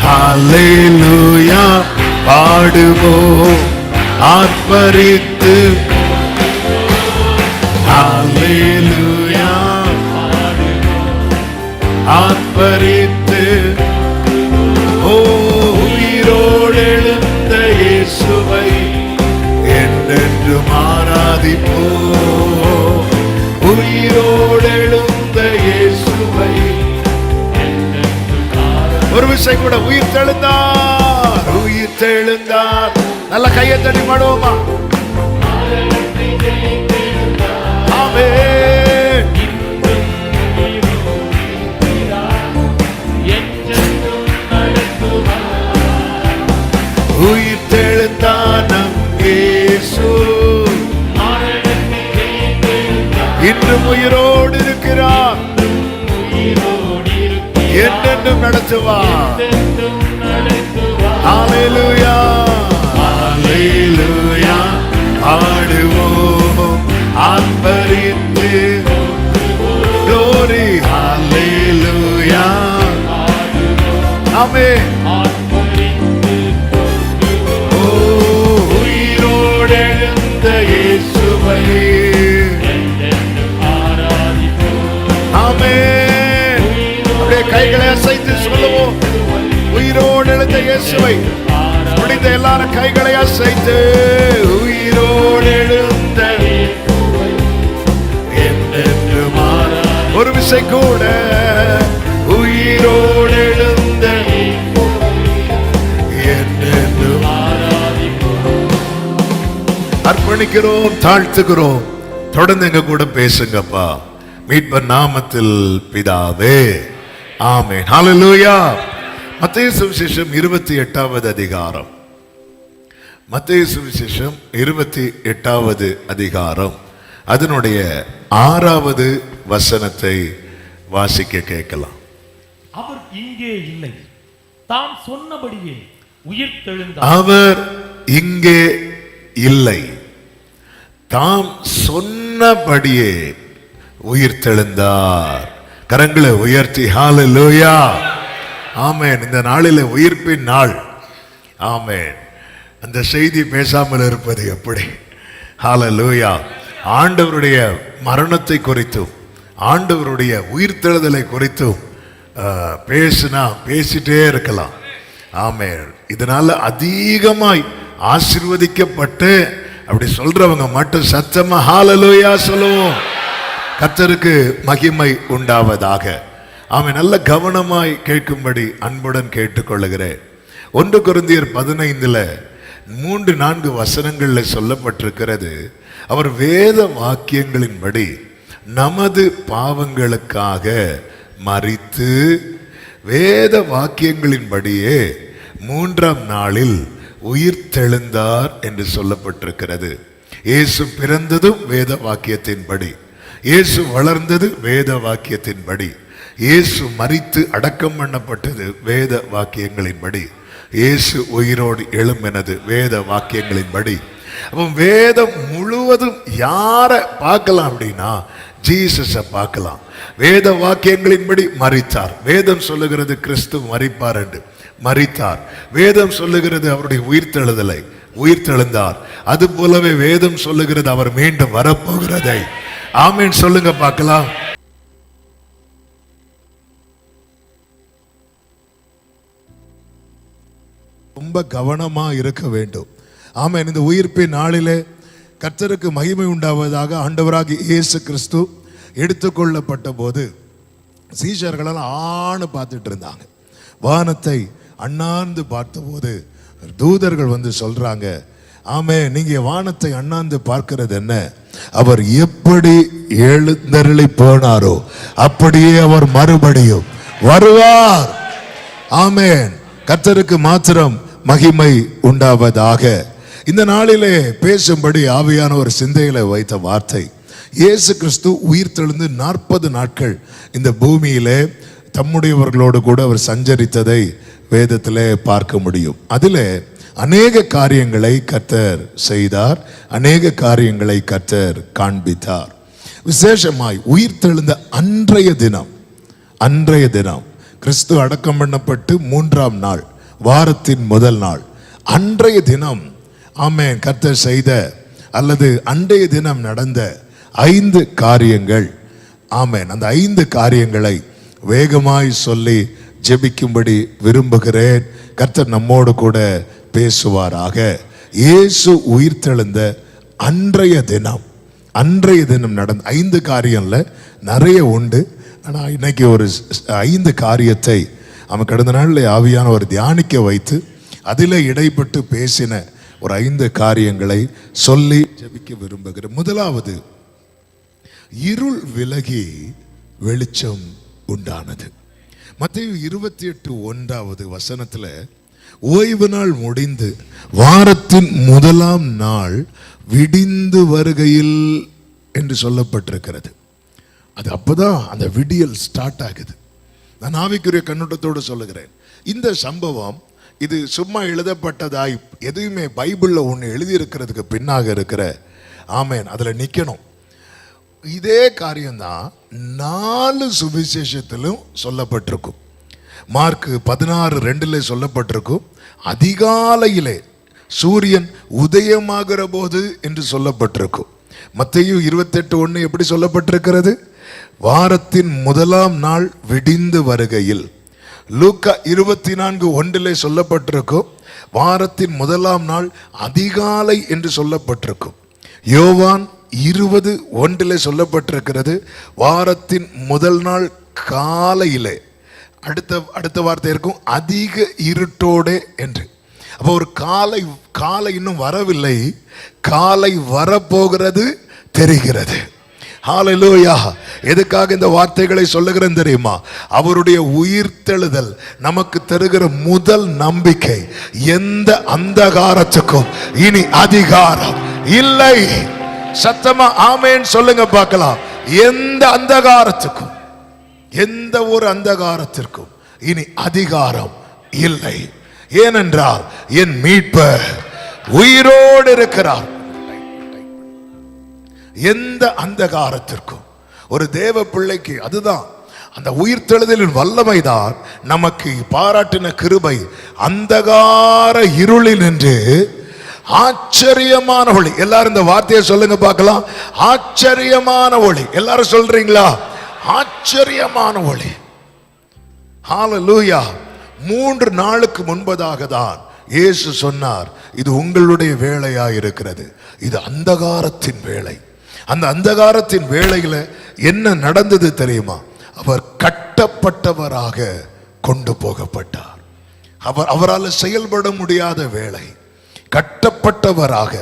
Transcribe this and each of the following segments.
ஹல்லேலூயா பாடுவோம் ஆர்ப்பரித்து. ஹல்லேலூயா ஆர்ப்பரித்து. ஓ உயிரோடு எழுந்த இயேசுவை என்றென்றும் ஆராதிப்போம். உயிரோடு எழுந்த இயேசுவை ஒரு விஷயம் கூட உயிர் தெழுந்தார், உயிர் தெழுந்தார். நல்ல கையை தட்டி பாடுவோமா? ஆமென். உயிர் தெழுந்தார் நம் இயேசு, இன்றும் உயிரோடு இருக்கிறார், என்றென்றும் நடத்துவார். ஹல்லேலூயா ஹல்லேலூயா ஆடுவோம் ஆர்ப்பரித்து. glory ஹல்லேலூயா. ஆமென். ஓ உயிரோடு எழுந்த இயேசுவை ஆமென். அப்படியே கைகளை அசைத்து சொல்லுவோம், உயிரோடு எழுந்த இயேசுவை. முடிந்த எல்லாரும் கைகளை அசைத்து, உயிரோடு எழுந்த என்று ஒரு விசை கூட உயிரோடு எழுந்த என்று அர்ப்பணிக்கிறோம், தாழ்த்துகிறோம். தொடர்ந்து எங்க கூட பேசுங்கப்பா. மீட்பர் நாமத்தில் பிதாவே, ஆமென். ஹல்லேலூயா. மத்தேயு சுவிசேஷம் 28வது அதிகாரம். மத்தேயு சுவிசேஷம் 28வது அதிகாரம் அதனுடைய 6வது வசனத்தை வாசிக்க கேட்கலாம். அவர் இங்கே இல்லை, தாம் சொன்னபடியே உயிர்த்தெழுந்தார். அவர் இங்கே இல்லை, தாம் சொன்னபடியே உயிர்த்தெழுந்தார். கரங்களை உயர்த்தி ஹல்லேலூயா. ஆமென். இந்த நாளிலே உயிர்ப்பின் நாள். ஆமென். அந்த செய்தி பேசாமல் இருப்பது எப்படி? ஹல்லேலூயா. ஆண்டவருடைய மரணத்தை குறித்தும் ஆண்டவருடைய உயிர்த்தெழுதலை குறித்தும் பேசினா பேசிட்டே இருக்கலாம். ஆமென். இதனால அதிகமாய் ஆசீர்வதிக்கப்பட்டு அப்படி சொல்றவங்க மட்டும் சத்தமா ஹல்லேலூயா சொல்லுவோம். கர்த்தருக்கு மகிமை உண்டாவதாக. ஆமென். நல்ல கவனமாய் கேட்கும்படி அன்புடன் கேட்டுக்கொள்கிறேன். 1 கொரிந்தியர் 15 3-4 வசனங்கள்ல சொல்லப்பட்டிருக்கிறது, அவர் வேத வாக்கியங்களின்படி நமது பாவங்களுக்காக மரித்து வேத வாக்கியங்களின்படியே 3ஆம் நாளில் உயிர்த்தெழுந்தார் என்று சொல்லப்பட்டிருக்கிறது. இயேசு பிறந்ததும் வேத வாக்கியத்தின்படி, இயேசு வளர்ந்தது வேத வாக்கியத்தின்படி, இயேசு மரித்து அடக்கம் பண்ணப்பட்டது வேத வாக்கியங்களின்படி, இயேசு உயிரோடு எழும்பினது வேத வாக்கியங்களின்படி. அப்போ வேதம் முழுவதும் யாரை பார்க்கலாம் அப்படின்னா ஜீசஸை பார்க்கலாம். வேத வாக்கியங்களின்படி மரித்தார். வேதம் சொல்லுகிறது கிறிஸ்து மரிப்பார் என்று, மரித்தார். வேதம் சொல்லுகிறது அவருடைய உயிர்த்தெழுதலை, உயிர்த்தெழுந்தார். அது போலவே வேதம் சொல்லுகிறது அவர் மீண்டும் வரப்போகிறதை. ஆமென் சொல்லுங்க பார்க்கலாம். ரொம்ப கவனமா இருக்க வேண்டும். ஆமென். இந்த உயிர்ப்பின் நாளிலே கர்த்தருக்கு மகிமை உண்டாவதாக ஆண்டவராகிய இயேசு கிறிஸ்து எடுத்துக்கொள்ளப்பட்ட போது சீஷர்களெல்லாம் ஆணு பார்த்துட்டு இருந்தாங்க. வானத்தை அண்ணாந்து பார்த்தபோது தூதர்கள் வந்து சொல்றாங்க, ஆமே நீங்க வானத்தை அண்ணாந்து பார்க்கிறது என்ன? அவர் எப்படி எழுந்தருளி போனாரோ அப்படியே அவர் மறுபடியும் வருவார். ஆமென். கர்த்தருக்கு மாத்திரம் மகிமை உண்டாவதாக. இந்த நாளிலே பேசும்படி ஆவியான ஒரு சிந்தையில வைத்த வார்த்தை, இயேசு கிறிஸ்து உயிர்த்தெழுந்து 40 நாட்கள் இந்த பூமியிலே தம்முடையவர்களோடு கூட அவர் சஞ்சரித்ததை வேதத்திலே பார்க்க முடியும். அதிலே அநேக காரியங்களை கர்த்தர் செய்தார், அநேக காரியங்களை கர்த்தர் காண்பித்தார். விசேஷமாய் உயிர்த்தெழுந்த அன்றைய தினம் கிறிஸ்து அடக்கம் பண்ணப்பட்டு 3ஆம் நாள் வாரத்தின் முதல் நாள். அன்றைய தினம் ஆமென் கர்த்தர் செய்த அல்லது அன்றைய தினம் நடந்த 5 காரியங்கள். ஆமென். அந்த 5 காரியங்களை வேகமாய் சொல்லி ஜெபிக்கும்படி விரும்புகிறேன். கர்த்தர் நம்மோடு கூட பேசுவாராக. இயேசு உயிர்த்தெழுந்த அன்றைய தினம் நடந்த 5 காரியம்ல நிறைய உண்டு. ஆனால் இன்னைக்கு ஒரு 5 காரியத்தை அவன் கடந்த நாளில் ஆவியானவர் தியானிக்க வைத்து அதில் இடைப்பட்டு பேசின ஒரு 5 காரியங்களை சொல்லி ஜெபிக்க விரும்புகிறேன். முதலாவது, இருள் விலகி வெளிச்சம் உண்டானது. மத்தேயு 28:1 ஓய்வு நாள் முடிந்து வாரத்தின் முதலாம் நாள் விடிந்து வருகையில் என்று சொல்லப்பட்டிருக்கிறது. அது அப்பதான் அந்த விடியல் ஸ்டார்ட் ஆகுது. நான் ஆவிக்குரிய கண்ணோட்டத்தோடு சொல்லுகிறேன். இந்த சம்பவம் இது சும்மா எழுதப்பட்டதாய் எதுவுமே பைபிள்ல ஒன்று எழுதியிருக்கிறதுக்கு பின்னாக இருக்கிற ஆமேன் அதில் நிற்கணும். இதே காரியம்தான் 4 சுவிசேஷத்திலும் சொல்லப்பட்டிருக்கும். மார்க் 16:2 சொல்லப்பட்டிருக்கும், அதிகாலையிலே சூரியன் உதயமாகிற போது என்று சொல்லப்பட்டிருக்கும். மத்தேயு 28:1 எப்படி சொல்லப்பட்டிருக்கிறது? வாரத்தின் முதலாம் நாள் விடிந்து வருகையில். லூக்கா 24:1 சொல்லப்பட்டிருக்கும், வாரத்தின் முதலாம் நாள் அதிகாலை என்று சொல்லப்பட்டிருக்கும். யோவான் 20:1 சொல்லப்பட்டிருக்கிறது, வாரத்தின் முதல் நாள் காலையிலே. அடுத்த வார்த்தை இருக்கும், அதிக இருட்டோடே என்று. அப்போ ஒரு காலை இன்னும் வரவில்லை, காலை வரப்போகிறது தெரிகிறது. ஹல்லேலூயா. எதுக்காக இந்த வார்த்தைகளை சொல்லுகிறேன் தெரியுமா? அவருடைய உயிர்த்தெழுதல் நமக்கு தருகிற முதல் நம்பிக்கை. எந்த அந்தகாரத்துக்கும் இனி அதிகாரம் இல்லை. சத்தமா ஆமென் சொல்லுங்க பார்க்கலாம். எந்த அந்தகாரத்துக்கும், எந்த ஒரு அந்தகாரத்திற்கும் இனி அதிகாரம் இல்லை. ஏனென்றால் என் மீட்பர் உயிரோடு இருக்கிறார். எந்த அந்தகாரத்திற்கும் ஒரு தேவ பிள்ளைக்கு அதுதான் அந்த உயிர்த்தெழுதலின் வல்லமைதான் நமக்கு பாராட்டின கிருபை. அந்தகார இருளில் நின்று ஆச்சரியமான ஒளி. எல்லாரும் இந்த வார்த்தையை சொல்லுங்க பார்க்கலாம். ஆச்சரியமான ஒளி. எல்லாரும் சொல்றீங்களா? ஆச்சரியமான ஒளி. ஹல்லேலூயா. 3 நாளுக்கு முன்பதாக தான் இயேசு சொன்னார், இது உங்களுடைய வேளையா இருக்கிறது. இது அந்தகாரத்தின் வேளை. அந்த அந்தகாரத்தின் வேளையில என்ன நடந்தது தெரியுமா? அவர் கட்டப்பட்டவராக கொண்டு போகப்பட்டார். அவரால் செயல்பட முடியாத வேளை, கட்டப்பட்டவராக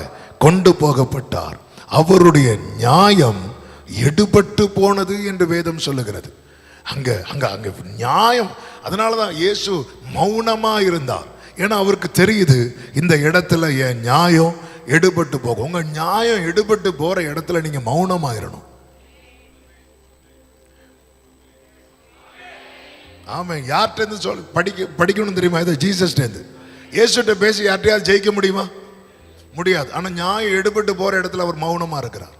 கொண்டு போகப்பட்டார். அவருடைய நியாயம் எடுபட்டு போனது என்று வேதம் சொல்லுகிறது. அங்க அங்க அங்க நியாயம். அதனாலதான் இயேசு மௌனமா இருந்தார். ஏன்னா அவருக்கு தெரியுது, இந்த இடத்துல என் நியாயம் எடுபட்டு போகும். உங்க நியாயம் எடுபட்டு போற இடத்துல நீங்க மௌனமாயிரணும். ஆமா. யார்கிட்ட சொல் படிக்கணும் தெரியுமா? இது ஜீசஸ்டேந்து. இயேசுட்ட பேசி யார்ட்டையாவது ஜெயிக்க முடியுமா? முடியாது. ஆனா நியாயம் எடுபட்டு போற இடத்துல அவர் மௌனமா இருக்கிறார்.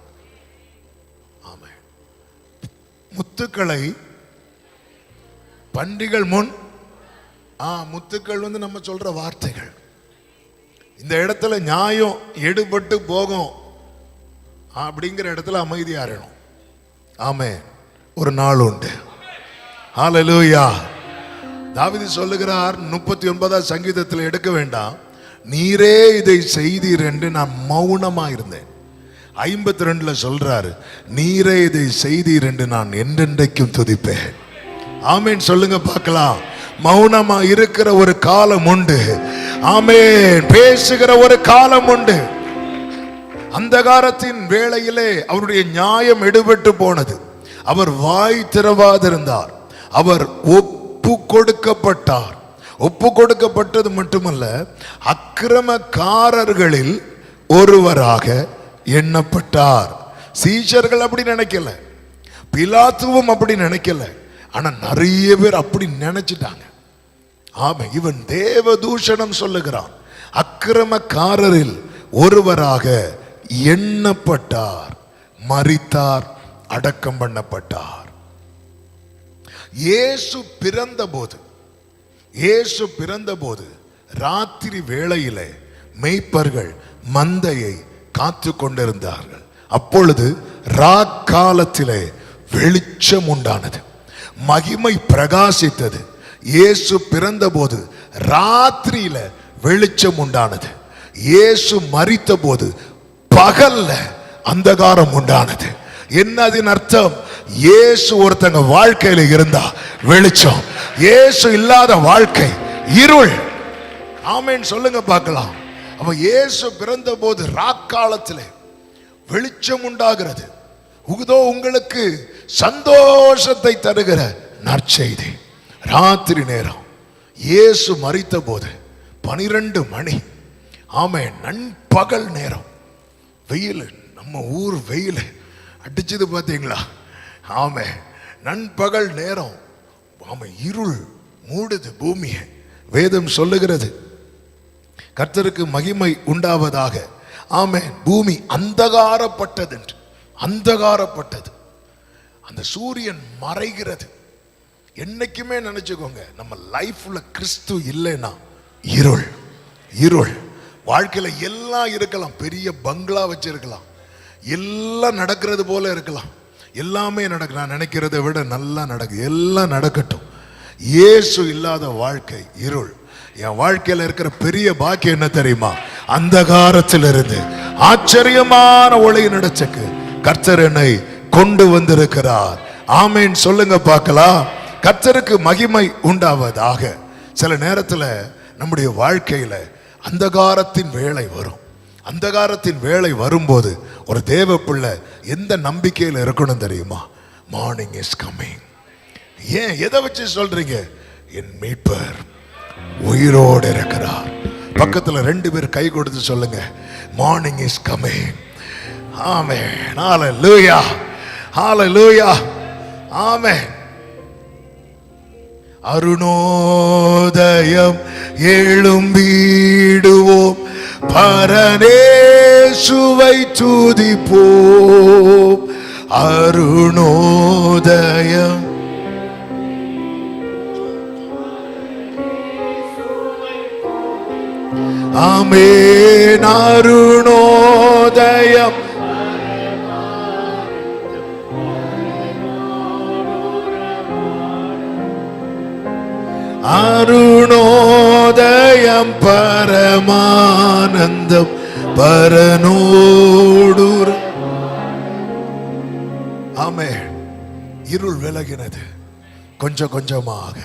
ஆமா. முத்துக்களை பண்டிகள் முன், முத்துக்கள் நம்ம சொல்ற வார்த்தைகள். இந்த இடத்துல நியாயம் எடுபட்டு போகும் அப்படிங்கிற இடத்துல அமைதியா இருக்கணும். ஆமே. ஒரு நாள் உண்டு. ஹல்லேலூயா. தாவீது சொல்லுகிறார் 39 சங்கீதத்தில், எடுக்க வேண்டாம், நீரே இதை செய்தீர் என்று நான் மௌனமா இருந்தேன். 52 சொல்றாரு, நீரே இதை செய்தீர் என்று நான் என்றென்றைக்கும் துதிப்பேன். ஆமேன் சொல்லுங்க பார்க்கலாம். மௌனமா இருக்கிற ஒரு காலம் உண்டு. ஆமேன். பேசுகிற ஒரு காலம் உண்டு. அந்தகாரத்தின் வேளையிலே அவருடைய நியாயம் எடுபட்டு போனது. அவர் வாய் திறவாதிருந்தார். அவர் ஒப்பு கொடுக்கப்பட்டார். ஒப்பு கொடுக்கப்பட்டது மட்டுமல்ல, அக்கிரமக்காரர்களில் ஒருவராக எண்ணப்பட்டார். சீஷர்கள் அப்படி நினைக்கல, பிலாத்துவும் அப்படி நினைக்கல. ஆனா நிறைய பேர் அப்படி நினைச்சிட்டாங்க. ஆமா. இவன் தேவதூஷணம் சொல்லுகிறான். அக்கிரமக்காரரில் ஒருவராக எண்ணப்பட்டார், மரித்தார், அடக்கம் பண்ணப்பட்டார். இயேசு பிறந்த போது ராத்திரி வேளையிலே மேய்ப்பர்கள் மந்தையை காத்து கொண்டிருந்தார்கள். அப்பொழுது ராக்காலத்திலே வெளிச்சம் உண்டானது, மகிமை பிரகாசித்தது. இயேசு பிறந்தபோது ராத்திரியில வெளிச்சம் உண்டானது. இயேசு மரித்த போது பகல்ல அந்தகாரம் உண்டானது. என்னதின் அர்த்தம்? இயேசு ஒருத்தங்க வாழ்க்கையில இருந்தா வெளிச்சம், இயேசு இல்லாத வாழ்க்கை இருள். ஆமென் சொல்லுங்க பார்க்கலாம். அப்ப இயேசு பிறந்த போது ராக்காலத்திலே வெளிச்சம் உண்டாகிறது. உதோ உங்களுக்கு சந்தோஷத்தை தருகிற நற்செய்தி. ராத்திரி நேரம் இயேசு மரித்த போது 12 மணி. ஆமென். நண்பகல் நேரம், வெயில், நம்ம ஊர் வெயில் அடிச்சது பார்த்தீங்களா? ஆமே, நண்பகல் நேரம். ஆமை, இருள் மூடுது பூமியை. வேதம் சொல்லுகிறது, கர்த்தருக்கு மகிமை உண்டாவதாக. ஆமே, பூமி அந்தகாரப்பட்டது என்று. அந்தகாரப்பட்டது. அந்த சூரியன் மறைகிறது. என்னைக்குமே நினைச்சுக்கோங்க, நம்ம லைஃப்ல கிறிஸ்து இல்லைன்னா இருள். இருள். வாழ்க்கையில எல்லாம் இருக்கலாம், பெரிய பங்களா வச்சிருக்கலாம், எல்லாம் நடக்கிறது போல இருக்கலாம், எல்லாமே நடக்க, நான் நினைக்கிறதை விட நல்லா நடக்கு, எல்லாம் நடக்கட்டும். இயேசு இல்லாத வாழ்க்கை இருள். என் வாழ்க்கையில இருக்கிற பெரிய பாக்கியம் என்ன தெரியுமா? அந்தகாரத்திலிருந்து ஆச்சரியமான ஒளி நடச்சக்கு கர்த்தர் என்னை கொண்டு வந்திருக்கிறார். ஆமேன் சொல்லுங்க பார்க்கலாம். கர்த்தருக்கு மகிமை உண்டாவதாக. சில நேரத்துல நம்முடைய வாழ்க்கையில அந்தகாரத்தின் வேளை வரும். அந்தகாரத்தின் வேளை வரும்போது ஒரு தேவ பிள்ளை எந்த நம்பிக்கையில் இருக்கணும் தெரியுமா? Morning is coming. ஏன், எதை வச்சு சொல்றீங்க? என் மீட்பர் உயிரோடு இருக்கிறார். பக்கத்துல 2 பேர் கை கொடுத்து சொல்லுங்க, மார்னிங் இஸ் கம்மிங். ஆமென். ஹalleluya, ஹalleluya, ஆமென். அருணோதயம் எழும்பிடுவோம், பரனேசுவை துதிப்போம். அருணோதயம். ஆமென். அருணோதயம். அருணோதயம் பரமானந்தம் பரனோடு. ஆமென். இருள் விலகினது கொஞ்சம் கொஞ்சமாக.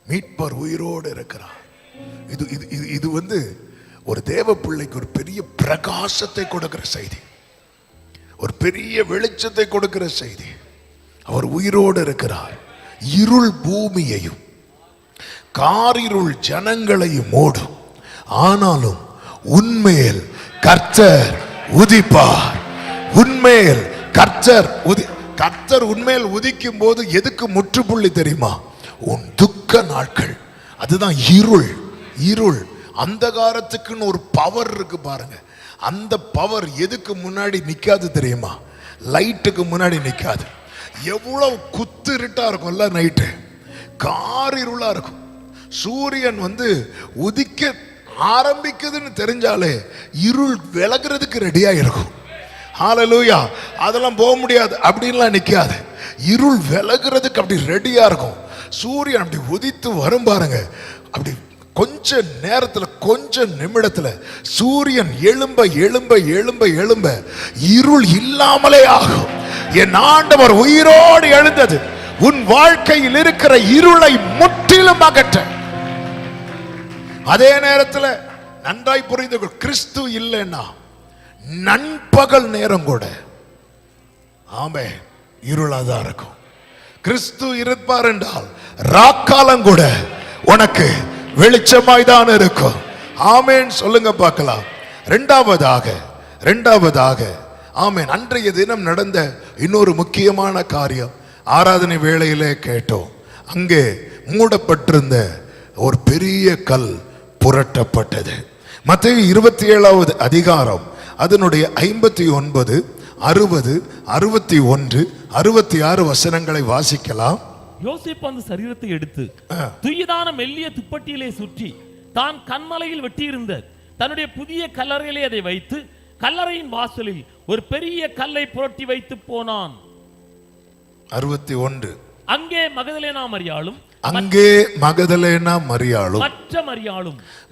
மீட்பர் உயிரோடு இருக்கிறார். இது இது இது வந்து ஒரு தேவ பிள்ளைக்கு ஒரு பெரிய பிரகாசத்தை கொடுக்கிற செய்தி, ஒரு பெரிய வெளிச்சத்தை கொடுக்கிற செய்தி. அவர் உயிரோடு இருக்கிறார். இருள் பூமியையும் காரிருள் ஜனங்களையும் மூடும், ஆனாலும் உன்மேல் கர்த்தர் உதிப்பார். உன்மேல் கர்த்தர் கர்த்தர் உன்மேல் உதிக்கும் போது எதுக்கு முற்றுப்புள்ளி தெரியுமா? உன் துக்க நாட்கள். அதுதான் இருள். இருள். அந்தகாரத்துக்குன்னு ஒரு பவர் இருக்கு பாருங்க. அந்த பவர் எதுக்கு முன்னாடி நிக்காது தெரியுமா? லைட்டுக்கு முன்னாடி நிக்காது. எவ்வளவு குத்து இருட்டா இருக்கும்ல நைட்டு, காரிருளா இருக்கும். சூரியன் உதிக்க ஆரம்பிக்குதுன்னு தெரிஞ்சாலே இருள் விலகிறதுக்கு ரெடியா இருக்கும். ஹalleluya. அதெல்லாம் போக முடியாது அப்படின்லாம் நிக்காது. இருள் விலகிறதுக்கு அப்படி ரெடியா இருக்கும். சூரியன் அப்படி உதித்து வரும் பாருங்க, அப்படி கொஞ்ச நேரத்துல, கொஞ்ச நிமிடத்துல சூரியன் எழும்ப எழும்ப எழும்ப எழும்ப இருள் இல்லாமலே ஆகும். என் ஆண்டவர் உயிரோடு எழுந்தது உன் வாழ்க்கையில் இருக்கிற இருளை முற்றிலும் அகற்ற. அதே நேரத்தில் நன்றாய் புரிந்து கொள், கிறிஸ்து இல்லைன்னா நண்பகல் நேரம் கூட ஆமே இருளாதான் இருக்கும். கிறிஸ்து இருப்பார் என்றால் ராக்காலம் கூட உனக்கு வெளிச்சமாய் தான் இருக்கும். ஆமேன் சொல்லுங்க பார்க்கலாம். இரண்டாவதாக ஆமேன், அன்றைய தினம் நடந்த இன்னொரு முக்கியமான காரியம் ஆராதனை வேளையிலே கேட்டோம். அங்கே மூடப்பட்டிருந்த ஒரு பெரிய கல் புரட்டப்பட்டது. மத்தேயு 27வது அதிகாரம் அதனுடைய 59, 60, 61, 66 வசனங்களை வாசிக்கலாம். யோசேப்பு அந்த சரீரத்தை எடுத்து துய்யதான மெல்லிய துப்பட்டியிலே சுற்றி தான் கன்மலையில் வெட்டியிருந்த தன்னுடைய புதிய கல்லறையிலே அதை வைத்து கல்லறையின் வாசலில் ஒரு பெரிய கல்லை புரட்டி வைத்து போனான். 61. அங்கே மகதலேனா மரியாளும்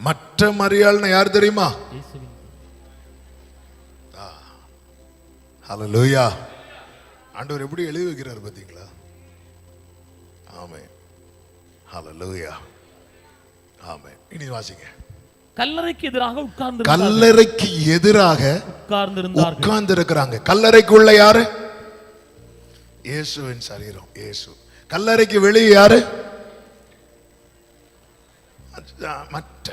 மற்ற மரியாள்னா யார் தெரியுமா? ஹல்லேலூயா. ஆண்டவர் எப்படி எழுதி வைக்கிறார் பாத்தீங்களா? ஆமென். ஹல்லேலூயா. ஆமென். இனி வாசிங்க. கல்லறைக்கு எதிராக உட்கார்ந்திருக்கிறாங்க. கல்லறைக்குள்ள யாரு? இயேசுவின் சரீரம், இயேசு. கல்லறைக்கு வெளியே யாரு? மற்ற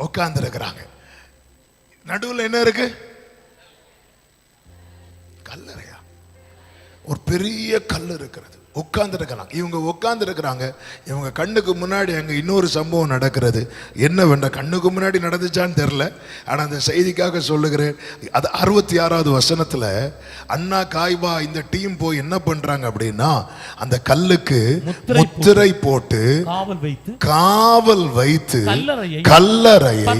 உட்கார்ந்திருக்கிறாங்க. நடுவில் என்ன இருக்கு? கல்லறையா? ஒரு பெரிய கல் இருக்கிறது. உட்கார்ந்து இருக்கிறாங்க. இவங்க உட்கார்ந்து இருக்கிறாங்க. இவங்க கண்ணுக்கு முன்னாடி அங்க இன்னொரு சம்பவம் நடக்கிறது. என்னவென்ற கண்ணுக்கு முன்னாடி நடந்துச்சான்னு தெரியல. ஆனா அந்த செய்திக்காக சொல்லுகிறேன். அது 66வது வசனத்துல அண்ணா காய்பா இந்த டீம் போய் என்ன பண்றாங்க அப்படின்னா, அந்த கல்லுக்கு முத்திரை போட்டு காவல் வைத்து கல்லறையை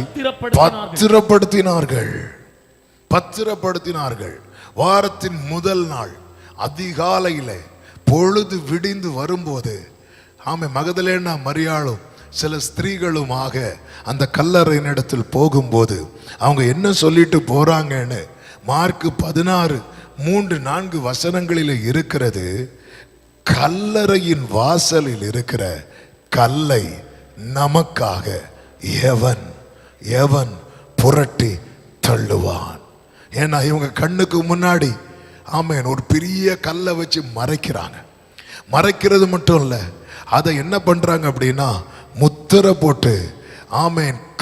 பத்திரப்படுத்தினார்கள். வாரத்தின் முதல் நாள் அதிகாலையில பொழுது விடிந்து வரும்போது மகதலேனா மரியாளும் சில ஸ்திரீகளுமாக அந்த கல்லறையின் இடத்தில் போகும்போது அவங்க என்ன சொல்லிட்டு போறாங்கன்னு மார்க் 16:3-4 வசனங்களில் இருக்கிறது. கல்லறையின் வாசலில் இருக்கிற கல்லை நமக்காக எவன் எவன் புரட்டி தள்ளுவான்? ஏன்னா இவங்க கண்ணுக்கு முன்னாடி ஒரு பெரிய கல்லை வச்சு மறைக்கிறாங்க. மறைக்கிறது மட்டும் இல்ல, அதை என்ன பண்றாங்க அப்படின்னா முத்திரை போட்டு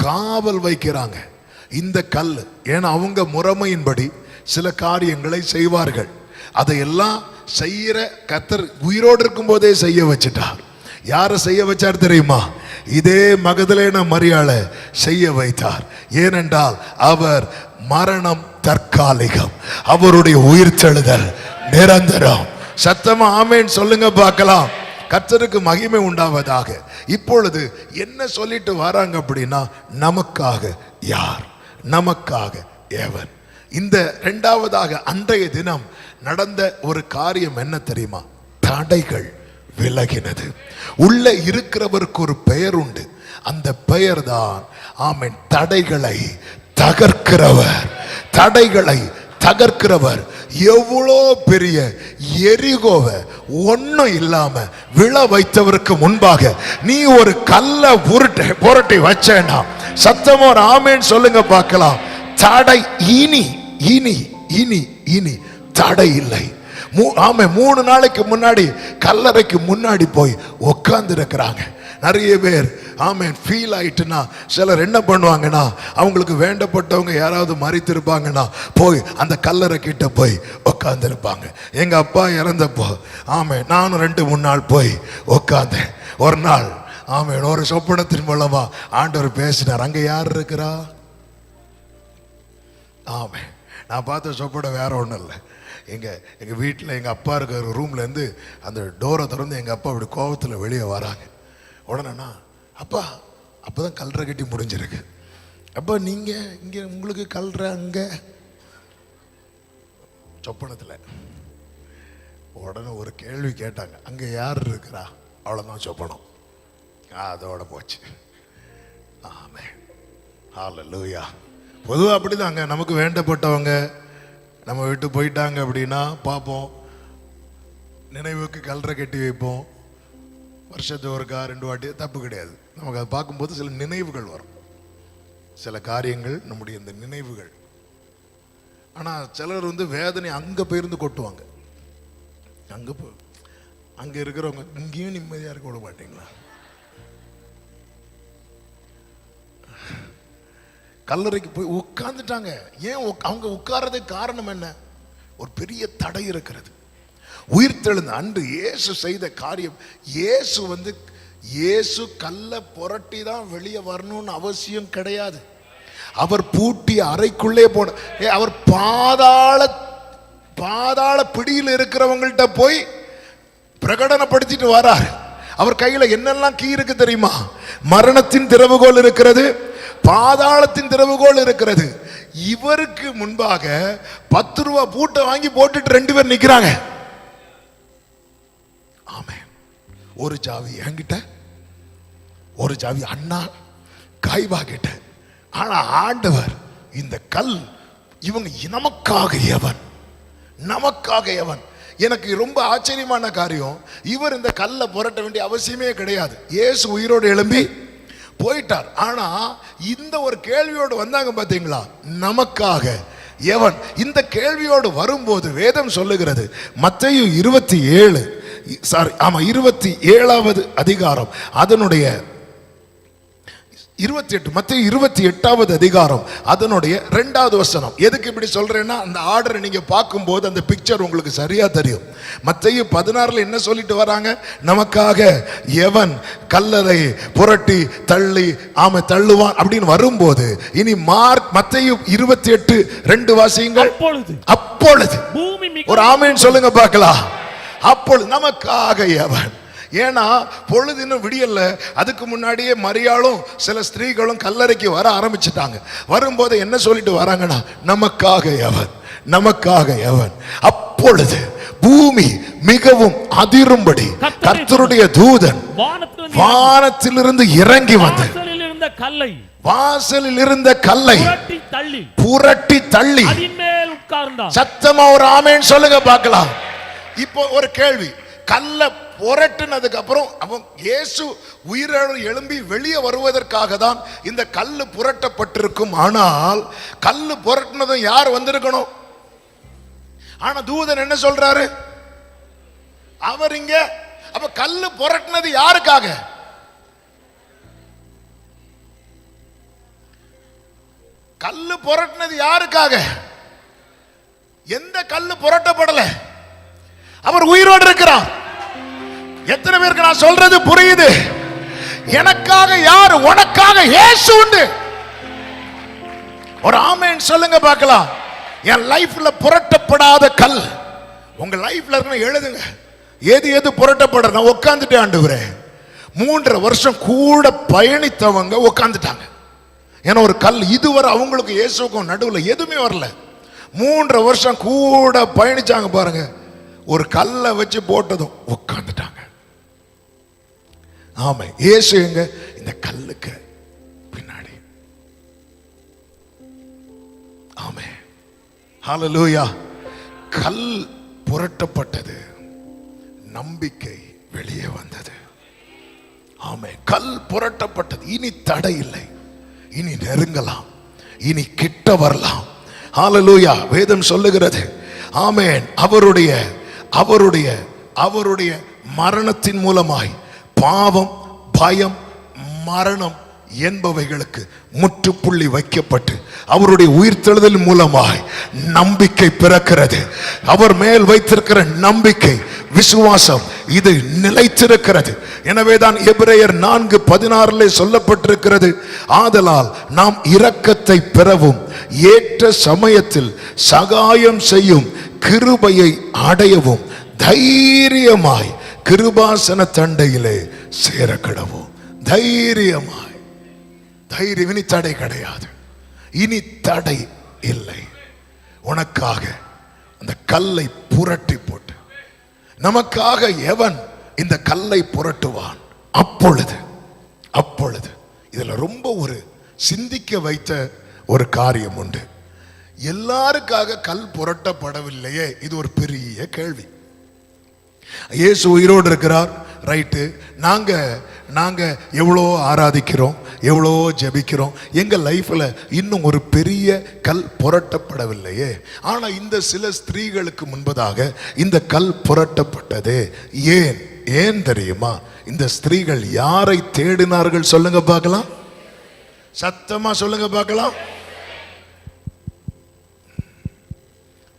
காவல் வைக்கிறாங்க. இந்த கல் ஏன்னா அவங்க முறைமையின்படி சில காரியங்களை செய்வார்கள். அதையெல்லாம் செய்யற கர்த்தர் உயிரோடு இருக்கும் போதே செய்ய வச்சிட்டார். யாரை செய்ய வச்சார் தெரியுமா? இதே மகதலேனா மரியாளை செய்ய வைத்தார். ஏனென்றால் அவர் மரணம் தற்காலிகம், அவருடைய உயிர்த்தெழுதல் நிரந்தரம். சத்தமா ஆமென் சொல்லுங்க பார்க்கலாம். கர்த்தருக்கு மகிமை உண்டாவதாக. இப்பொழுது என்ன சொல்லிட்டு வராங்க அப்படின்னா, நமக்காக யார், நமக்காக எவன். இந்த இரண்டாவதாக அன்றைய தினம் நடந்த ஒரு காரியம் என்ன தெரியுமா? தடைகள் விலகினது. உள்ள இருக்கிறவருக்கு ஒரு பெயர் உண்டு. அந்த பெயர் தான் தடைகளை தகர்க்கிறவர். தடைகளை தகர்க்கிறவர். எவ்வளோ பெரிய எரிகோவை ஒன்னும் இல்லாம விழ வைத்தவருக்கு முன்பாக நீ ஒரு கல்லை புரட்டி வச்சேன்னா, சத்தமா ஒரு ஆமென் சொல்லுங்க பார்க்கலாம். தடை இனி இனி இனி இனி தடை இல்லை. 3 நாளைக்கு முன்னாடி கல்லறைக்கு முன்னாடி போய் உட்கார்ந்து இருக்கிறாங்க. நிறைய பேர் ஃபீல் ஆயிட்டுனா சிலர் என்ன பண்ணுவாங்கன்னா, அவங்களுக்கு வேண்டப்பட்டவங்க யாராவது மரித்திருப்பாங்கன்னா போய் அந்த கல்லறை கிட்ட போய் உட்கார்ந்து இருப்பாங்க. எங்க அப்பா இறந்தப்போ நானும் 2-3 நாள் போய் உட்கார்ந்தேன். ஒரு நாள் ஒரு சொப்பனத்தின் மூலமா ஆண்டவர் பேசினார். அங்க யார் இருக்கிறா? நான் பார்த்த சொப்பனம் வேற ஒன்றும் இல்லை. எங்க வீட்டில் எங்க அப்பா இருக்கிற ரூம்ல இருந்து அந்த டோரை திறந்து எங்க அப்பா இப்படி கோபத்தில் வெளியே வராங்க. உடனேண்ணா அப்பா அப்பதான் கல்ற கட்டி முடிஞ்சிருக்கு. அப்பா நீங்க இங்க உங்களுக்கு கல்ற அங்க சொப்பனத்துல. உடனே ஒரு கேள்வி கேட்டாங்க, அங்க யார் இருக்கிறா? அவ்வளவுதான் சொப்பனம், அதோட போச்சு. ஆமென் ஹல்லேலூயா. பொதுவாக அப்படிதாங்க, நமக்கு வேண்டப்பட்டவங்க நம்ம விட்டு போயிட்டாங்க அப்படின்னா பார்ப்போம், நினைவுக்கு கல்ற கட்டி வைப்போம். வருஷத்துக்கு ஒருக்கா 2 வாட்டி தப்பு கிடையாது. நமக்கு அதை பார்க்கும்போது சில நினைவுகள் வரும், சில காரியங்கள் நம்முடைய இந்த நினைவுகள். ஆனால் சிலர் வேதனை அங்கே போயிருந்து கொட்டுவாங்க. அங்கே இருக்கிறவங்க இங்கேயும் நிம்மதியாக இருக்க விட மாட்டீங்களா? கல்லறைக்கு போய் உட்கார்ந்துட்டாங்க. ஏன் அவங்க உட்கார்றதுக்கு காரணம் என்ன? ஒரு பெரிய தடை இருக்கிறது. உயிர்த்தெழுந்த அன்று இயேசு செய்த காரியம், இயேசு கல்ல புரட்டி தான் வெளியே வரணும்னு அவசியம் கிடையாது. அவர் பூட்டிய அறைக்குள்ளே போன, அவர் பாதாள பிடியில் இருக்கிறவங்கள்ட்ட போய் பிரகடனப்படுத்திட்டு வரார். அவர் கையில என்னெல்லாம் கீ இருக்கு தெரியுமா? மரணத்தின் திறவுகோல் இருக்கிறது, பாதாளத்தின் திறவுகோல் இருக்கிறது. இவருக்கு முன்பாக 10 ரூபா பூட்டை வாங்கி போட்டுட்டு 2 பேர் நிக்கிறாங்க. ஆமென். ஒரு சாவி என்கிட்ட, ஒரு சாவி அண்ணா காய்பா கிட்ட. ஆனா ஆண்டவர் இந்த கல், இவங்க நமக்காக எவன், நமக்காக எவன். எனக்கு ரொம்ப ஆச்சரியமான காரியம், இவர் இந்த கல்லை புரட்ட வேண்டிய அவசியமே கிடையாது. இயேசு உயிரோடு எழும்பி போயிட்டார். ஆனா இந்த ஒரு கேள்வியோடு வந்தாங்க பாத்தீங்களா, நமக்காக எவன். இந்த கேள்வியோடு வரும்போது வேதம் சொல்லுகிறது, மத்தேயு 27வது அதிகாரம் அதனுடைய 28, மத்தேயு 28வது அதிகாரம் அதனுடைய 2வது வசனம். எதுக்கு இப்படி சொல்றேன்னா, அந்த ஆர்டரை நீங்க பார்க்கும்போது அந்த பிக்சர் உங்களுக்கு சரியா தெரியும். மத்தேயு 16ல என்ன சொல்லிட்டு வராங்க, நமக்காக எவன் கல்லறை புரட்டி தள்ளி தள்ளுவான் அப்படின்னு வரும்போது, இனி மத்தேயு 28:2 வாசியுங்கள். அப்பொழுது ஒரு ஆமென் சொல்லுங்க பார்க்கலாம். அப்பொழுது நமக்காக எவன். ஏன்னா பொழுது இன்னும் விடியல்ல, அதுக்கு முன்னாடியே மரியாளும் சில ஸ்திரீகளும் கல்லறைக்கு வர ஆரம்பிச்சுட்டாங்க. வரும்போது என்ன சொல்லிட்டு வராங்கன்னா, நமக்காக எவன், நமக்காக எவன். அப்பொழுது பூமி மிகவும் அதிரும்படி கர்த்தருடைய தூதன் வானத்திலிருந்து இறங்கி வந்து வாசலில் இருந்த கல்லை புரட்டி தள்ளி சத்தமா ஒரு ஆமென் சொல்லுங்க பார்க்கலாம். இப்போ ஒரு கேள்வி, கல்ல புரட்டினதுக்கு அப்புறம் அவன் இயேசு உயிரோடு எழும்பி வெளியே வருவதற்காக தான் இந்த கல்லு புரட்டப்பட்டிருக்கும். ஆனால் கல்லு புரட்டினதும் யார் வந்திருக்கணும்? ஆனா தூதன் என்ன சொல்றாரு, அவர் இங்க. அப்ப கல்லு புரட்டினது யாருக்காக? கல்லு புரட்டினது யாருக்காக? எந்த கல்லு புரட்டப்படல, அவர் உயிரோடு இருக்கிறார். எத்தனை பேருக்கு நான் சொல்றது புரியுது? எனக்காக யார்? உனக்காக இயேசு உண்டு. ஒரு ஆமென் சொல்லுங்க பார்க்கலாம். என் லைஃப்ல புரட்டப்படாத கல் உங்க லைஃப்ல இருக்கு, எழுதுங்க. எது புரட்டப்பட? நான் உட்கார்ந்துட்டேன் ஆண்டவரே. 3.5 வருஷம் கூட பயணித்தவங்க உட்கார்ந்துட்டாங்க. ஏன்னா ஒரு கல் இதுவரை அவங்களுக்கு இயேசுக்கும் நடுவில் எதுவுமே வரல. 3.5 வருஷம் கூட பயணிச்சாங்க பாருங்க. ஒரு கல்லை வச்சு போட்டதும் உட்கார்ந்துட்டாங்க. ஆமா, இயேசு எங்க? இந்த கல்லுக்கு பின்னாடி. ஆமே, ஹல்லேலூயா. கல் புரட்டப்பட்டது, நம்பிக்கை வெளியே வந்தது. ஆமே, கல் புரட்டப்பட்டது. இனி தடை இல்லை, இனி நெருங்கலாம், இனி கிட்ட வரலாம். ஹல்லேலூயா. வேதம் சொல்லுகிறது, ஆமென், அவருடைய அவருடைய அவருடைய மரணத்தின் மூலமாய் பாவம், பயம், மரணம் என்பவைகளுக்கு முற்றுப்புள்ளி வைக்கப்பட்டு அவருடைய உயிர்த்தெழுதல் மூலமாய் நம்பிக்கை பிறக்கிறது. அவர் மேல் வைத்திருக்கிற நம்பிக்கை, விசுவாசம், இது நிலைத்திருக்கிறது. எனவேதான் எபிரேயர் 4:16 சொல்லப்பட்டிருக்கிறது, ஆதலால் நாம் இரக்கத்தை பெறவும் ஏற்ற சமயத்தில் சகாயம் செய்யும் கிருபையை அடையவும் தைரியமாய் கிருபாசன தண்டையிலே சேர கடவும். தைரியமாய், தைரியம். இனி தடை கிடையாது, இனி தடை இல்லை. உனக்காக அந்த கல்லை புரட்டி போட்டு நமக்காக எவன் இந்த கல்லை புரட்டுவான்? அப்பொழுது இதுல ரொம்ப ஒரு சிந்திக்க வைத்த ஒரு காரியம் உண்டு. எல்லாருக்காக கல் புரட்டப்படவில்லையே, இது ஒரு பெரிய கேள்வி. இயேசு உயிரோடு இருக்கிறார், ரைட்டு. நாங்க எவ்வளோ ஆராதிக்கிறோம், எவ்வளோ ஜெபிக்கிறோம், எங்க லைஃப்ல இன்னும் ஒரு பெரிய கல் புரட்டப்படவில்லையே. ஆனா இந்த சில ஸ்திரீகளுக்கு முன்பதாக இந்த கல் புரட்டப்பட்டது. ஏன் தெரியுமா? இந்த ஸ்திரீகள் யாரை தேடினார்கள்? சொல்லுங்க பார்க்கலாம், சத்தமா சொல்லுங்க பார்க்கலாம்.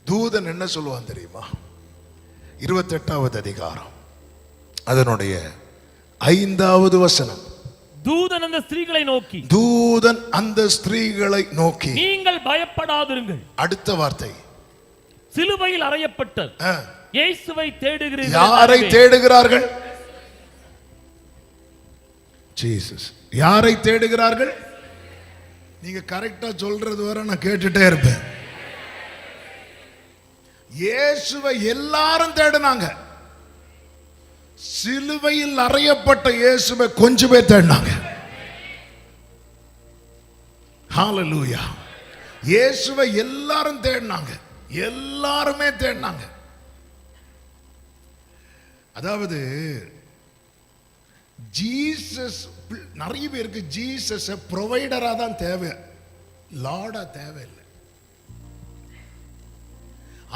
தூதன் என்ன சொல்லுவான் தெரியுமா? 28வது அதிகாரம் அதனுடைய 5வது வசனம். தூதன் அந்த ஸ்திரீகளை நோக்கி நீங்கள் பயப்படாதிருங்கள். அடுத்த வார்த்தை, சிலுவையில் அறையப்பட்ட இயேசுவை தேடுகிறீர்கள். யாரை தேடுகிறார்கள்? ஜீசஸ். யாரை தேடுகிறார்கள்? நீங்க கரெக்டா சொல்றது வரை நான் கேட்டுட்டே இருப்பேன். இயேசுவை எல்லாரும் தேடினாங்க. சிலுவையில் அறையப்பட்ட இயேசுவை கொஞ்சம் பேர் தேடினாங்க. ஹalleluya. இயேசுவை எல்லாரும் தேடினாங்க, எல்லாருமே தேடினாங்க. அதாவது ஜீசஸ், நிறைய பேருக்கு ஜீசஸ் ப்ரொவைடரா தான் தேவை, லார்டா தேவையில்லை.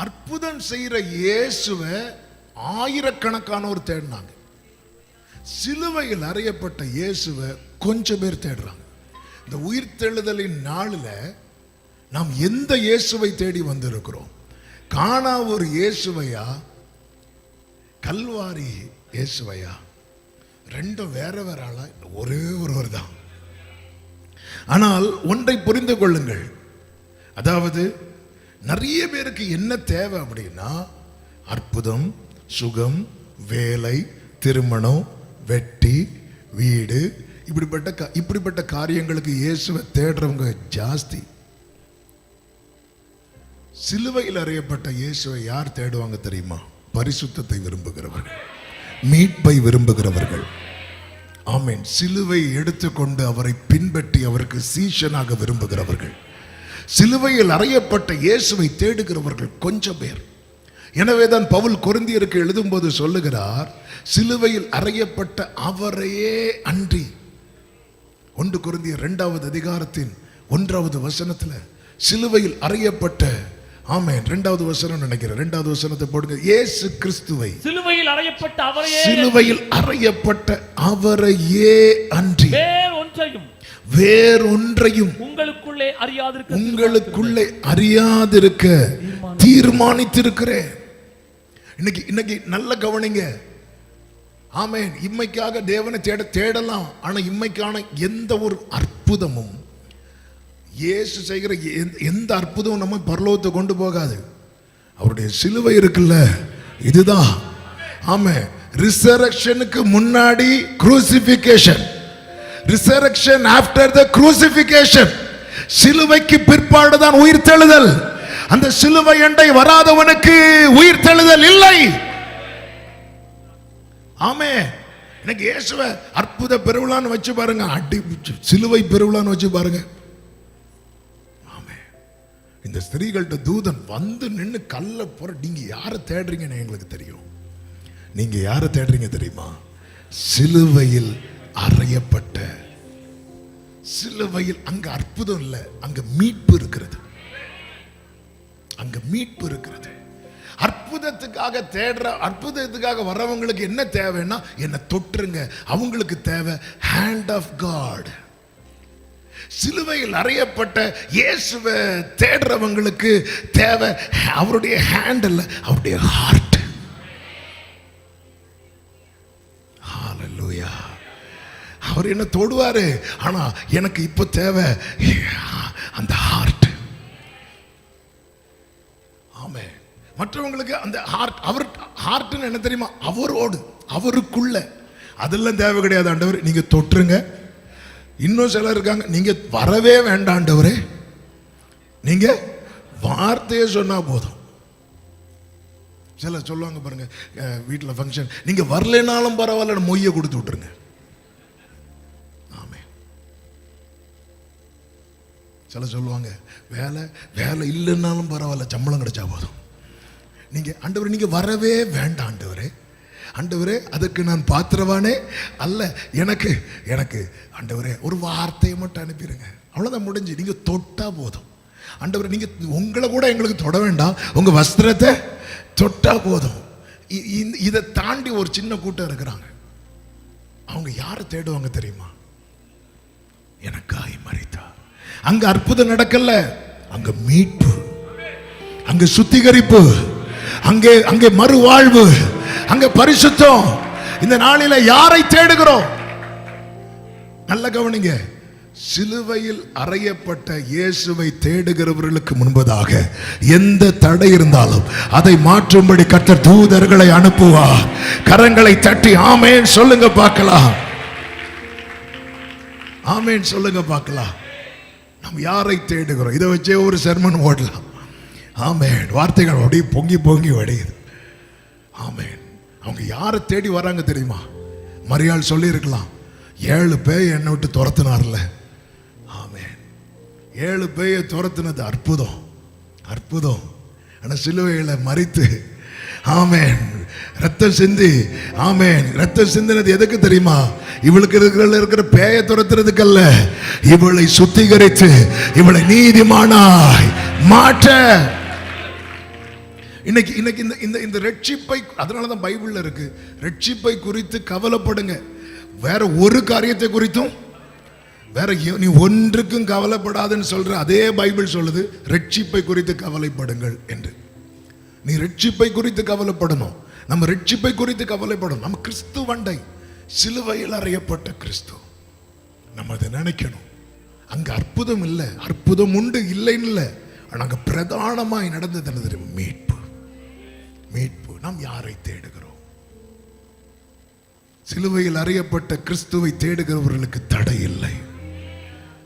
அற்புதம் செய்யற இயேசுவை ஆயிரக்கணக்கானோர் தேடினாங்க. சிலுவையில் அறையப்பட்ட இயேசுவை கொஞ்சம் பேர் தேடுறாங்க. இந்த உயிர்த்தெழுதலின் நாளில் நாம் எந்த இயேசுவை தேடி வந்திருக்கிறோம்? காணா ஒரு இயேசுவையா, கல்வாரி இயேசுவையா? ரெண்டும் வேற வேற ஆளா? ஒரே ஒருவர் தான். ஆனால் ஒன்றை புரிந்து கொள்ளுங்கள், அதாவது நிறைய பேருக்கு என்ன தேவை அப்படின்னா, அற்புதம், சுகம், வேலை, திருமணம், வெட்டி, வீடு, இப்படிப்பட்ட காரியங்களுக்கு இயேசுவை தேடுறவங்க ஜாஸ்தி. சிலுவையில் அறையப்பட்ட இயேசுவை யார் தேடுவாங்க தெரியுமா? பரிசுத்தத்தை விரும்புகிறவர்கள், மீட்பை விரும்புகிறவர்கள். ஆமென். சிலுவை எடுத்துக்கொண்டு அவரை பின்பற்றி அவருக்கு சீஷனாக விரும்புகிறவர்கள். சிலுவையில் அறையப்பட்ட இயேசுவை தேடுகிறவர்கள் கொஞ்சம் பேர். எனவேதான் பவுல் கொரிந்தியருக்கு எழுதும்போது சொல்லுகிறார், சிலுவையில் அறையப்பட்ட அவரையே அன்றி. 1 கொரிந்தியர் 2வது அதிகாரத்தின் 1வது வசனத்தில் சிலுவையில் அறையப்பட்ட, ஆமென், 2வது வசனம் நினைக்கிறேன், 2வது வசனத்தை போடுங்க. இயேசு கிறிஸ்துவை, சிலுவையில் அறையப்பட்ட அவரையே அன்றி வேறொன்றையும் உங்களுக்குள்ளே அறியாதிருக்க தீர்மானித்திருக்கிறேன். இன்னைக்கு நல்ல கவனிங்க. ஆமென். இம்மைக்காக தேவனை தேடலாம். ஆனா இம்மைக்கான எந்த ஒரு அற்புதமும், இயேசு செய்கிற எந்த அற்புதமும் நம்ம பரலோகத்தை கொண்டு போகாது. அவருடைய சிலுவை இருக்குல்ல, இதுதான். ஆமென். ரிசரக்ஷனுக்கு முன்னாடி crucifixion, resurrection after the crucifixion. சிலுவைக்கு பிற்பாடுதான் உயிர்த்தெழுதல். அந்த சிலுவை அண்டை வராதவனுக்கு உயிர்த்தெழுதல் இல்லை. ஆமென். எனக்கு இயேசுவை அற்புத பெருவிழான்னு வச்சு பாருங்க, அடி சிலுவை பெருவிழான்னு வச்சு பாருங்க. ஆமென். இந்த ஸ்திரீகள்கிட்ட தூதன் வந்து நின்று கல்ல போற, நீங்க யாரை தேடுறீங்கன்னு எங்களுக்கு தெரியும். நீங்க யாரை தேடுறீங்க தெரியுமா? சிலுவையில் அறையப்பட்ட, சிலுவையில். அங்க அற்புதம் இல்லை, அங்க மீட்பு இருக்கிறது. அங்க மீட்பு இருக்கிறது. அற்புதத்துக்காக தேடுற, அற்புதத்துக்காக வரவங்களுக்கு என்ன தேவைன்னா, என்ன தொற்றுங்க. அவங்களுக்கு தேவை ஹேண்ட் ஆஃப் காட். சிலுவையில் அறையப்பட்ட இயேசுவை தேடுறவங்களுக்கு தேவை அவருடைய ஹேண்ட் அல்ல, அவருடைய ஹார்ட். ஹalleluya. அவர் என்ன தொடுவாரு, ஆனா எனக்கு இப்ப தேவை அந்த ஹார்ட். ஆமென். மற்றவங்களுக்கு அந்த ஹார்ட், அவர் ஹார்ட்னு என்ன தெரியுமா? அவரோடு, அவருக்குள்ள. அதெல்லாம் தேவை கிடையாது. ஆண்டவர் நீங்க தொற்றுங்க. இன்னும் சிலர் இருக்காங்க, நீங்க வரவே வேண்டாம் ஆண்டவரே, நீங்க வார்த்தையே சொன்னா போதும். சிலர் சொல்லுவாங்க பாருங்க, வீட்டில் ஃபங்க்ஷன், நீங்க வரலைனாலும் பரவாயில்ல, மொய்யை கொடுத்து விட்டுருங்க. ஆமென். சிலர் சொல்லுவாங்க, வேலை இல்லைன்னாலும் பரவாயில்ல, சம்பளம் கிடைச்சா போதும். நீங்க ஆண்டவரே நீங்க வரவே வேண்டாம் ஆண்டவரே, ஆண்டவரே அதற்கு நான் பாத்திரவானே அல்ல, எனக்கு ஆண்டவரே ஒரு வார்த்தையை மட்டும் அனுப்பிடுங்க, அவ்வளவுதான், முடிஞ்சு. நீங்க தொட்டா போதும் ஆண்டவரே. நீங்க உங்களை கூட எங்களுக்கு தொட வேண்டாம், உங்க வஸ்திரத்தை தொட்டா போதும். இதை தாண்டி ஒரு சின்ன கூட்டம் இருக்கிறாங்க. அவங்க யாரை தேடுவாங்க தெரியுமா? எனக்காய் மரித்தார். அங்க அற்புதம் நடக்கல, அங்க மீட்பு, அங்க சுத்திகரிப்பு, அங்கே மறுவாழ்வு, அங்க பரிசுத்தம். இந்த நாளில யாரை தேடுகிறோம்? நல்ல கவனிங்க. சிலுவையில் அறையப்பட்ட இயேசுவை தேடுகிறவர்களுக்கு முன்பதாக எந்த தடை இருந்தாலும் அதை மாற்றும்படி கர்த்தர் தூதர்களை அனுப்புவார். கரங்களை தட்டி ஆமென் சொல்லுங்க பார்க்கலாம். ஆமென் சொல்லுங்க பார்க்கலாம். நாம் யாரை தேடுகிறோம்? இதை வச்சே ஒரு செர்மன் ஓடலாம். ஆமென். வார்த்தைகள் அப்படியே பொங்கி பொங்கி வடியுது. ஆமென். அவங்க யாரை தேடி வராங்க தெரியுமா? மரியாள் சொல்லியிருக்கலாம், 7 பேய் என்னை விட்டு துரத்தினார்ல. ஆமென். 7 பேயை துரத்தினது அற்புதம், அற்புதம். ஆனால் சிலுவையில் மரித்து, ஆமென், ரத்தம் சிந்தி, ஆமென், ரத்தம் சிந்தினது எதுக்கு தெரியுமா? இவளுக்கு இருக்கிற பேயை துரத்துறதுக்கல்ல, இவளை சுத்திகரித்து இவளை நீதிமானாய் மாற்ற. இன்னைக்கு இந்த ரட்சிப்பை, அதனாலதான் பைபிள்ல இருக்கு, ரட்சிப்பை குறித்து கவலைப்படுங்க. வேற ஒரு காரியத்தை குறித்தும் வேற நீ ஒன்றுக்கும் கவலைப்படாதுன்னு சொல்ற அதே பைபிள் சொல்லுது ரட்சிப்பை குறித்து கவலைப்படுங்கள் என்று. நீ ரட்சிப்பை குறித்து கவலைப்படணும். நம்ம ரட்சிப்பை குறித்து கவலைப்படணும். நம்ம கிறிஸ்துவண்டை, சிலுவையில் அறையப்பட்ட கிறிஸ்து, நம்ம அதை நினைக்கணும். அங்க அற்புதம் இல்லை, அற்புதம் உண்டு இல்லைன்னு இல்லை. அங்க பிரதானமாய் நடந்தது என்ன தெரியுமா? மீட்பு, மீட்பு. நாம் யாரை தேடுகிறோம்? சிலுவையில் அறையப்பட்ட கிறிஸ்துவை தேடுகிறவர்களுக்கு தடை இல்லை.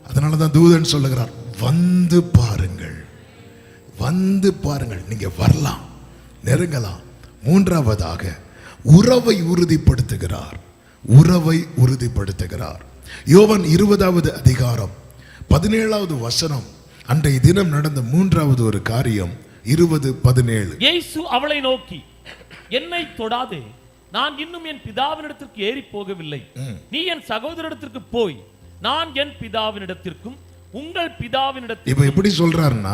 அதனாலதான் தூதன் சொல்லுகிறார், வந்து பாருங்கள், வந்து பாருங்கள். நீங்க வரலாம், நெருங்கலாம். மூன்றாவதாக உறவை உறுதிப்படுத்துகிறார், உறவை உறுதிப்படுத்துகிறார். யோவான் 20வது அதிகாரம் 17வது வசனம். அன்றைய தினம் நடந்த மூன்றாவது ஒரு காரியம் 20:17. இயேசு அவளை நோக்கி, என்னை தொடாதே, நான் இன்னும் என் பிதாவினிடத்திற்கு ஏறி போகவில்லை. நீ என் சகோதரனிடத்திற்கு போய் நான் என் பிதாவினிடத்திற்கும் உங்கள் பிதாவினிடத்திற்கும். இப்ப எப்படி சொல்றாருன்னா,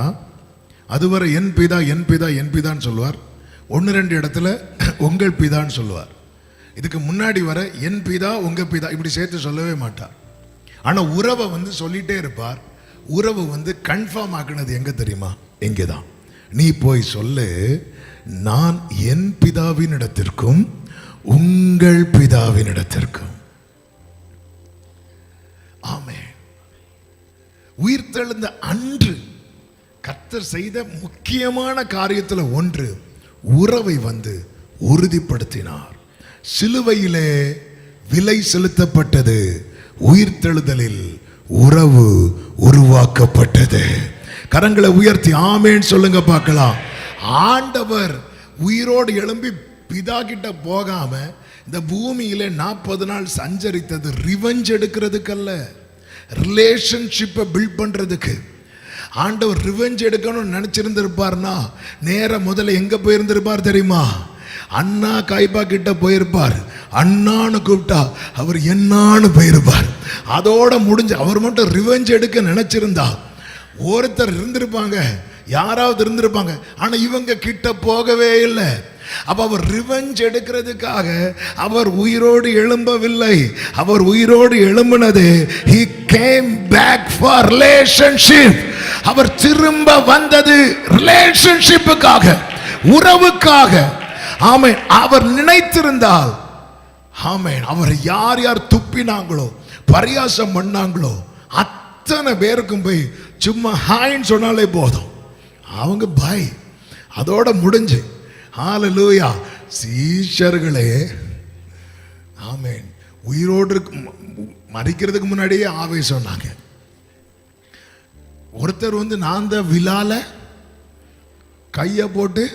அதுவரை என் பிதா என் பிதா என் பிதான்னு சொல்லுவார், 1-2 இடத்துல உங்கள் பிதான்னு சொல்லுவார். இதுக்கு முன்னாடி வர என் பிதா உங்க பிதா இப்படி சேர்த்து சொல்லவே மாட்டார். ஆனா உறவை சொல்லிட்டே இருப்பார். உறவு கன்ஃபார்ம் ஆக்குனது எங்க தெரியுமா? எங்கேதான். நீ போய் சொல்லு, நான் என் பிதாவின் இடத்திற்கும் உங்கள் பிதாவின் இடத்திற்கும். ஆமென். உயிர்த்தெழுந்த அன்று கர்த்தர் செய்த முக்கியமான காரியத்தில் ஒன்று, உறவை உறுதிப்படுத்தினார். சிலுவையிலே விலை செலுத்தப்பட்டது, உயிர்த்தெழுதலில் உறவு உருவாக்கப்பட்டது. கரங்களை உயர்த்தி ஆமென் சொல்லுங்க பார்க்கலாம். ஆண்டவர் உயிரோடு எழும்பி பிதா கிட்ட போகாம இந்த பூமியில 40 நாள் சஞ்சரித்தது ரிவெஞ்ச் எடுக்கிறதுக்கல்ல, ரிலேஷன்ஷிப்பை பில்ட் பண்றதுக்கு. ஆண்டவர் ரிவெஞ்ச் எடுக்கணும்னு நினைச்சிருந்திருப்பார்னா நேர முதல்ல எங்க போயிருந்திருப்பார் தெரியுமா? அண்ணா காய்பா கிட்ட போயிருப்பார். அண்ணான்னு கூப்பிட்டா அவர் என்னான்னு போயிருப்பார். அதோட முடிஞ்சு. அவர் மட்டும் ரிவெஞ்ச் எடுக்க நினைச்சிருந்தா ஒருத்தர் இருந்திருப்பாங்க, யாராவது இருந்திருப்பாங்க. ஆனா இவங்க கிட்ட போகவே இல்லை. அப்ப அவர் ரிவெஞ்ச் எடுக்கிறதுக்காக அவர் உயிரோடு எழும்பவில்லை. அவர் உயிரோடு எழும்பினது, he came back for relationship. அவர் திரும்ப வந்தது ரிலேஷன்ஷிப்புக்காக, உறவுக்காக. ஆமென். அவர் நினைத்திருந்தால், ஆமென், அவர் யார் யார் துப்பினாங்களோ, பரியாசம் பண்ணாங்களோ அத்தனை பேருக்கும் போய் சும்மா ஹாய்ன்னு சொன்னாலே போதும், அவங்க பாய், அதோட முடிஞ்சு. ஹல்லேலூயா. சீஷர்களே, ஆமென், உயிரோடு மரிக்கிறதுக்கு முன்னாடியே ஆவே சொன்னாங்க. ஒருத்தர் நான் தான் விழால கைய போட்டு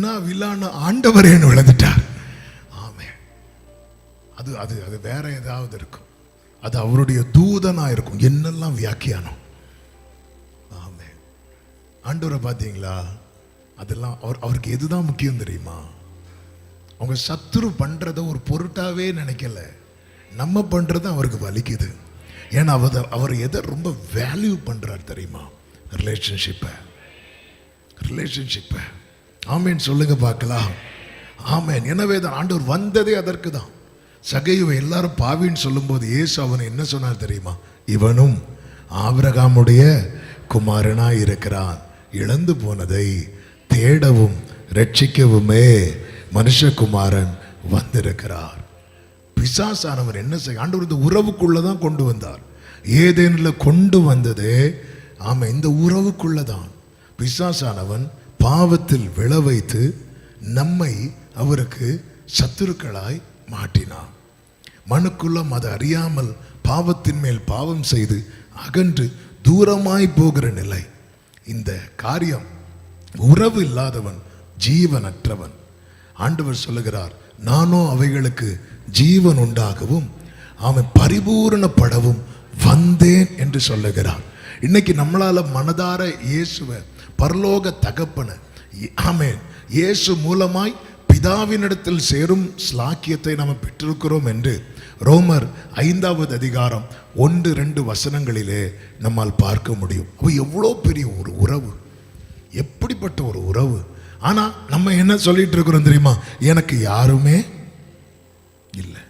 நான் விழான்னு ஆண்டவரேன்னு விழுந்துட்டார். ஆமென். அது அது அது வேற ஏதாவது இருக்கும், அது அவருடைய தூதனா இருக்கும். என்னெல்லாம் வியாக்கியானம். ஆமென். ஆண்டவரை பார்த்தீங்களா? அதெல்லாம் அவருக்கு எதுதான் முக்கியம் தெரியுமா? அவங்க சத்துரு பண்றத ஒரு பொருட்டாவே நினைக்கல, நம்ம பண்றது அவருக்கு வலிக்குது. ஏன்னா அவர் எதை ரொம்ப வேல்யூ பண்றார் தெரியுமா? ரிலேஷன்ஷிப்பை. ரிலேஷன்ஷிப்பை. ஆமென் சொல்லுங்க பார்க்கலாம். ஆமென். எனவே தான் ஆண்டவர் வந்ததே அதற்கு தான். சகையுவை எல்லாரும் பாவின்னு சொல்லும்போது இயேசு அவனை என்ன சொன்னார் தெரியுமா? இவனும் ஆபிரகாமுடைய குமாரனாய் இருக்கிறான், இழந்து போனதை தேடவும் ரட்சிக்கவுமே மனுஷகுமாரன் வந்திருக்கிறார். பிசாசானவர் என்ன செய்ய? ஆண்டவர் இந்த உறவுக்குள்ளதான் கொண்டு வந்தார். ஏதேனில் கொண்டு வந்தது, ஆமா, இந்த உறவுக்குள்ளதான். பிசாசானவன் பாவத்தில் விழ வைத்து நம்மை அவருக்கு சத்துருக்களாய் மாட்டினான். மனுக்குள்ளம் அதை அறியாமல் பாவத்தின் மேல் பாவம் செய்து அகன்று தூரமாய் போகிற நிலை. இந்த காரியம் உறவு இல்லாதவன் ஜீவனற்றவன். ஆண்டவர் சொல்லுகிறார், நானோ அவைகளுக்கு ஜீவன் உண்டாகவும் அவன் பரிபூரணப்படவும் வந்தேன் என்று சொல்லுகிறார். இன்னைக்கு நம்மளால மனதார இயேசுவை, பரலோக தகப்பனை, ஆமென், இயேசு மூலமாய் பிதாவினிடத்தில் சேரும் ஸ்லாக்கியத்தை நாம் பெற்றிருக்கிறோம் என்று ரோமர் 5வது அதிகாரம் 1-2 வசனங்களிலே நம்மால் பார்க்க முடியும். அப்போ எவ்வளோ பெரிய ஒரு உறவு, எப்படிப்பட்ட ஒரு உறவு. ஆனா நம்ம என்ன சொல்லிட்டு இருக்கிறோம் தெரியுமா? எனக்கு யாருமே இல்லை.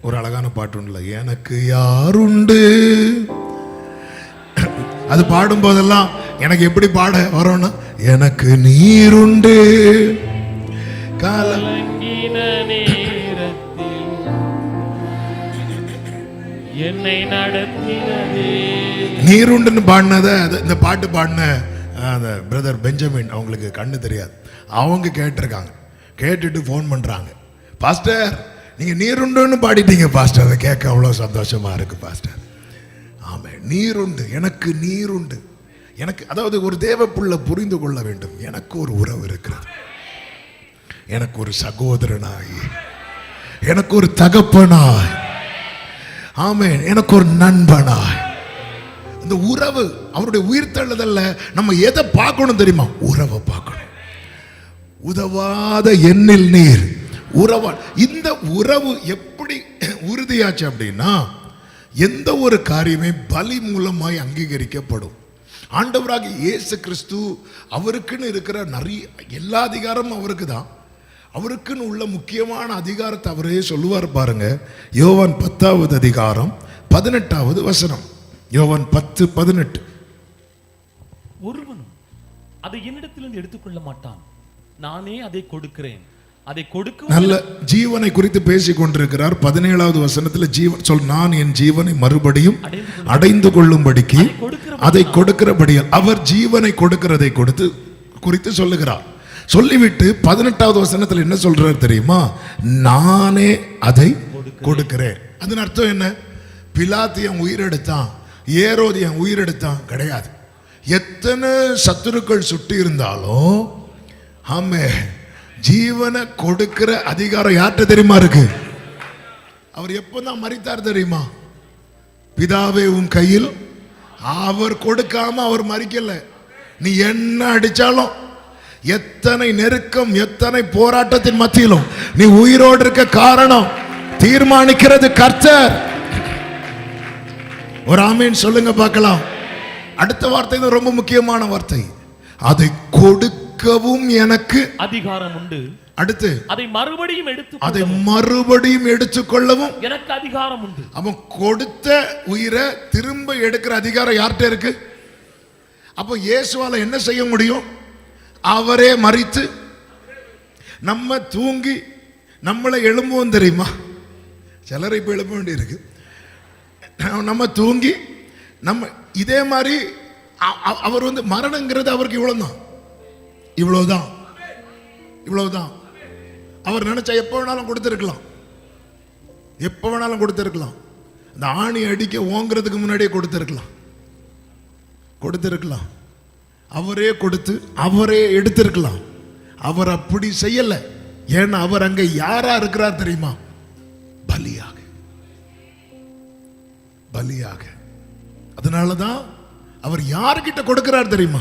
ஒரு அழகான பாட்டு உண்டுல, எனக்கு யாருண்டு. அது பாடும் போதெல்லாம் எனக்கு எப்படி பாட வரோம்னா, எனக்கு நீருண்டு கலங்கின நேரத்தில் என்னை நடத்தினதே. நீருண்டுன்னு பாடினத இந்த பாட்டு பாடின அந்த பிரதர் பெஞ்சமின், அவங்களுக்கு கண்ணு தெரியாது, அவங்க கேட்டிருக்காங்க. கேட்டுட்டு ஃபோன் பண்றாங்க, பாஸ்டர் நீங்க நீருண்டுன்னு பாடிட்டீங்க பாஸ்டர், அதை கேட்க அவ்வளோ சந்தோஷமா இருக்கு பாஸ்டர். ஆமா, நீருண்டு, எனக்கு நீருண்டு. எனக்கு, அதாவது ஒரு தேவப்புள்ள புரிந்து கொள்ள வேண்டும், எனக்கு ஒரு உறவு இருக்கிறது. எனக்கு ஒரு சகோதரனாய், எனக்கு ஒரு தகப்பனாய், ஆமென், எனக்கு ஒரு நண்பனாய். இந்த உறவு, அவருடைய உயிர்த்தெழுதல்ல நம்ம எதை பார்க்கணும் தெரியுமா? உறவை பார்க்கணும். உதவாத எண்ணில் நீர் உறவா. இந்த உறவு எப்படி உறுதியாச்சு அப்படின்னா, எந்த ஒரு காரியமே பலி மூலமாய் அங்கீகரிக்கப்படும். ஆண்டவராக இயேசு கிறிஸ்து, அவருக்குன்னு இருக்கிற நிறைய, எல்லா அதிகாரமும் அவருக்கு தான். அவருக்குன்னு உள்ள முக்கியமான அதிகாரத்தை அவரே சொல்லுவார் பாருங்க. யோவான் 10வது அதிகாரம் 18வது வசனம். யோவான் 10:18. ஒருவனும் அதை என்னிடத்திலிருந்து எடுத்துக்கொள்ள மாட்டான், நானே அதை கொடுக்கிறேன். அதை கொடுக்க நல்ல ஜீவனை குறித்து பேசிக் கொண்டிருக்கிறார். 17வது வசனத்தில் ஜீவன் சொல், நான் என் ஜீவனை மறுபடியும் அடைந்து கொள்ளும்படிக்கு அதை கொடுக்கிறபடியால் அவர் ஜீவனை கொடுக்கிறதை குறித்து சொல்லுகிறார். சொல்லிவிட்டு 18வது வசனத்தில் என்ன சொல்றார் தெரியுமா? நானே அதை கொடுக்கிறேன். அதன் அர்த்தம் என்ன? பிலாத்தியன் உயிரெடுத்தான், ஏரோதியன் உயிரெடுத்தான் கிடையாது. எத்தனை சத்துருக்கள் சுட்டி இருந்தாலும் ஆமே, ஜீவனை கொடுக்கிற அதிகாரம் யார்கிட்ட தெரியுமா இருக்கு? அவர் எப்பதான் மரித்தார் தெரியுமா? பிதாவே உன் கையில். அவர் கொடுக்காம அவர் மரிக்கல. நீ என்ன அடிச்சாலும், எத்தனை நெருக்கம், எத்தனை போராட்டத்தின் மத்தியிலும் நீ உயிரோடு இருக்க காரணம் தீர்மானிக்கிறது கர்த்தர். ஒரு ஆமீன் சொல்லுங்க பார்க்கலாம். அடுத்த வார்த்தை தான் ரொம்ப முக்கியமான வார்த்தை. அதை கொடுக்கவும் எனக்கு அதிகாரம் உண்டு. அடுத்து அதை மறுபடியும் எடுத்துக்கொள்ளவும் எனக்கு அதிகாரம் உண்டு. அவன் கொடுத்த உயிரை திரும்ப எடுக்கிற அதிகாரம் யார்கிட்ட இருக்கு? அப்போ இயேசுவால என்ன செய்ய முடியும்? அவரே மரித்து நம்ம தூங்கி நம்மளை எழும்புவோம் தெரியுமா? சிலரை இப்ப எழுப்ப வேண்டி இருக்கு. நம்ம தூங்கி நம்ம இதே மாதிரி அவர் வந்து மரணங்கிறது அவருக்கு இவ்வளவுதான். அவர் நினைச்சா எப்ப வேணாலும் கொடுத்திருக்கலாம். இந்த ஆணி அடிக்க ஓங்கிறதுக்கு முன்னாடியே கொடுத்திருக்கலாம். அவரே கொடுத்து அவரே எடுத்திருக்கலாம். அவர் அப்படி செய்யல. ஏன்னா அவர் அங்க யாரா இருக்கிறார் தெரியுமா? பலியாக. அதனாலதான் அவர் யார்கிட்ட கொடுக்கிறார் தெரியுமா?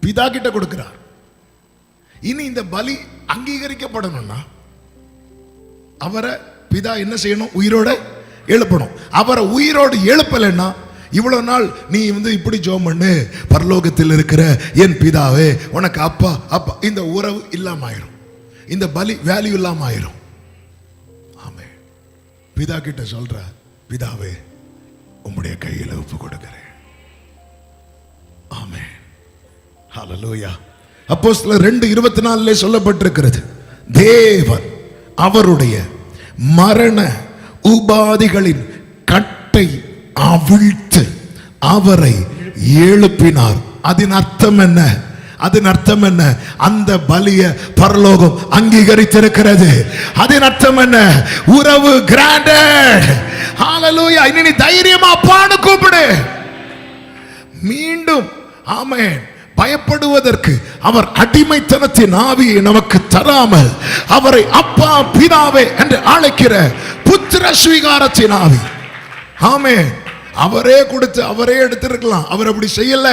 பிதா கிட்ட கொடுக்கிறார். இனி இந்த பலி அங்கீகரிக்கப்படணும்னா அவரை பிதா என்ன செய்யணும்? உயிரோட எழுப்பணும். அவரை உயிரோடு எழுப்பலைன்னா, இவ்வளவு நாள் நீ வந்து இப்படி ஜெபம் பண்ணு, பரலோகத்தில் இருக்கிற என் பிதாவே உனக்கு அப்பா, இந்த உறவு இல்லாம ஆயிரும், இந்த பலி வேல்யூ இல்லாம ஆயிரும். ஆமே, பிதா கிட்ட சொல்ற, பிதாவே உம்முடைய கையில ஒப்பு கொடுக்கிறேன். ஆமே, ஹல்லேலூயா. அப்போஸ்தலர் 2:24 சொல்லப்பட்டிருக்கிறது, தேவன் அவருடைய மரண உபாதிகளின் கட்டை அவிழ்த்து அவரை எழுப்பினார். அதன் அர்த்தம் என்ன? அதன் அர்த்தம் என்ன? அந்த பலிய பரலோகம் அங்கீகரித்திருக்கிறது. அதன் அர்த்தம் என்ன? உறவு கிராண்டட். ஹalleluya. இனி நீ தைரியமா அப்பான்னு கூப்பிடு. மீண்டும் ஆமென். பயப்படுவதற்கு அவர் அடிமைத்தனத்தின் ஆவியை நமக்கு தராமல் அவரை அப்பா பிதாவே என்று அழைக்கிற புத்திர ஸ்வீகாரத்தின் ஆவி. ஆமென். அவரே கொடுத்து அவரே எடுத்திருக்கலாம். அவர் அப்படி செய்யல.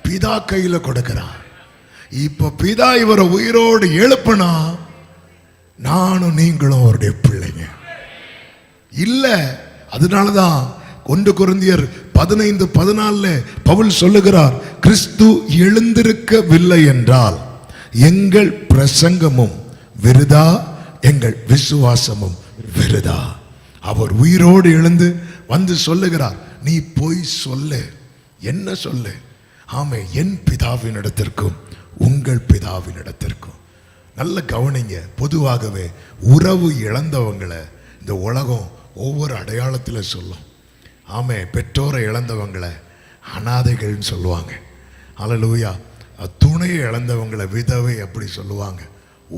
பிதா கையில கொடுக்கிறார். இப்ப பிதா இவரை உயிரோடு எழுப்பினா நானும் நீங்களும் அவருடைய பிள்ளைங்க இல்ல. அதனாலதான் 1 கொரிந்தியர் 15:14 பவுல் சொல்லுகிறார், கிறிஸ்து எழுந்திருக்கவில்லை என்றால் எங்கள் பிரசங்கமும் விருதா, எங்கள் விசுவாசமும் விருதா. அவர் உயிரோடு எழுந்து வந்து சொல்லுகிறார், நீ போய் சொல்லு. என்ன சொல்லு? ஆமே, என் பிதாவின் இடத்திற்கும் உங்கள் பிதாவின் இடத்திற்கும். நல்ல கவனிங்க. பொதுவாகவே உறவு இழந்தவங்களை இந்த உலகம் ஒவ்வொரு அடையாளத்தில் சொல்லும். ஆமே, பெற்றோரை இழந்தவங்களை அனாதைகள்னு சொல்லுவாங்க. ஹல்லேலூயா. துணையை இழந்தவங்களை விதவை அப்படி சொல்லுவாங்க.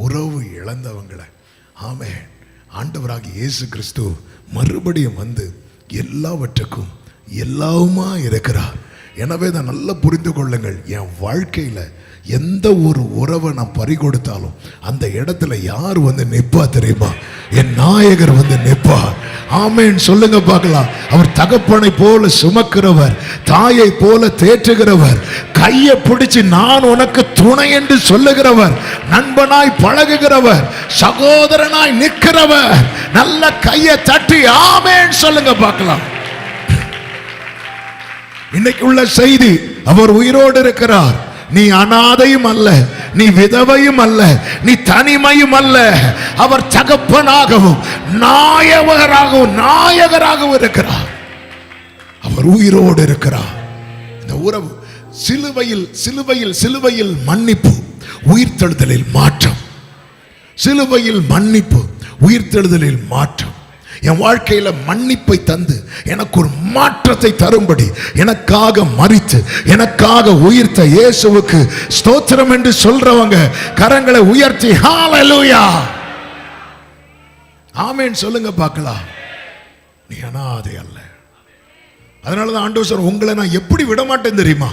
உறவு இழந்தவங்களை ஆமே, ஆண்டவராகிய இயேசு கிறிஸ்து மறுபடியும் வந்து எல்லாவற்றுக்கும் எல்லாவுமா இருக்கிறார். எனவே தான் நல்லா புரிந்து கொள்ளுங்கள், என் வாழ்க்கையில எந்த ஒரு உறவை நான் பறிகொடுத்தாலும் அந்த இடத்துல யார் வந்து நிற்பா தெரியுமா? என் நாயகர் வந்து நிற்பார். ஆமென் சொல்லுங்க பார்க்கலாம். அவர் தகப்பனை போல சுமக்கிறவர், தாயை போல தேற்றுகிறவர், கையை பிடிச்சு நான் உனக்கு துணை என்று சொல்லுகிறவர், நண்பனாய் பழகுகிறவர், சகோதரனாய் நிற்கிறவர். நல்ல கையை தட்டி ஆமென் சொல்லுங்க பார்க்கலாம். இன்னைக்கு உள்ள செய்தி, அவர் உயிரோடு இருக்கிறார். நீ அனாதையும் அல்ல, நீ விதவையும் அல்ல, நீ தனிமையும் அல்ல. அவர் தகப்பனாகவும் நாயகராகவும் இருக்கிறார். அவர் உயிரோடு இருக்கிறார். இந்த உறவு சிலுவையில் மன்னிப்பு, உயிர்த்தெழுதலில் மாற்றம். சிலுவையில் மன்னிப்பு, உயிர்த்தெழுதலில் மாற்றம். என் வாழ்க்கையில மன்னிப்பை தந்து எனக்கு ஒரு மாற்றத்தை தரும்படி எனக்காக மரித்து எனக்காக உயிர்த்த இயேசுவுக்கு ஸ்தோத்திரம் என்று சொல்றவங்க கரங்களை உயர்த்தி ஹல்லேலூயா ஆமென் சொல்லுங்க பார்க்கலாம். நீ அனாதை அல்ல. அதனாலதான் ஆண்டவர் சொல்றார், உங்களை நான் எப்படி விட மாட்டேன் தெரியுமா?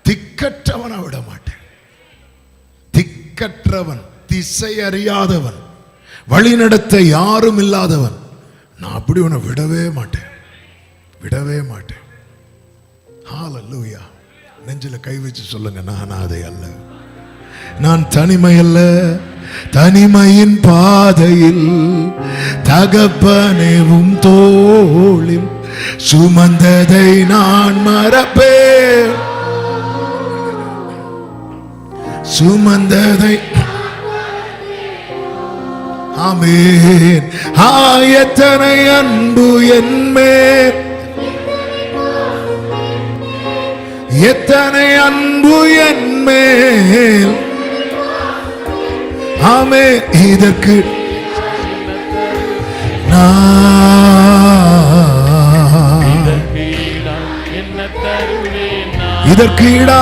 திக்கற்றவனா விட மாட்டேன். திக்கற்றவன், திசை அறியாதவன், வழிநடத்த யாரும் இல்லாதவன், நான் அப்படி உன்னை விடவே மாட்டேன். ஹல்லேலூயா. நெஞ்சில கை வச்சு சொல்லுங்க, நான் அனாதை அல்ல, நான் தனிமை அல்ல. தனிமையின் பாதையில் தகப்பனேவும் தோளில் சுமந்ததை நான் மறப்பேன். சுமந்ததை ஆமென். எத்தனை அன்பு என்மேல், எத்தனை அன்பு என்மேல். ஆமென். இதற்கு ஈடா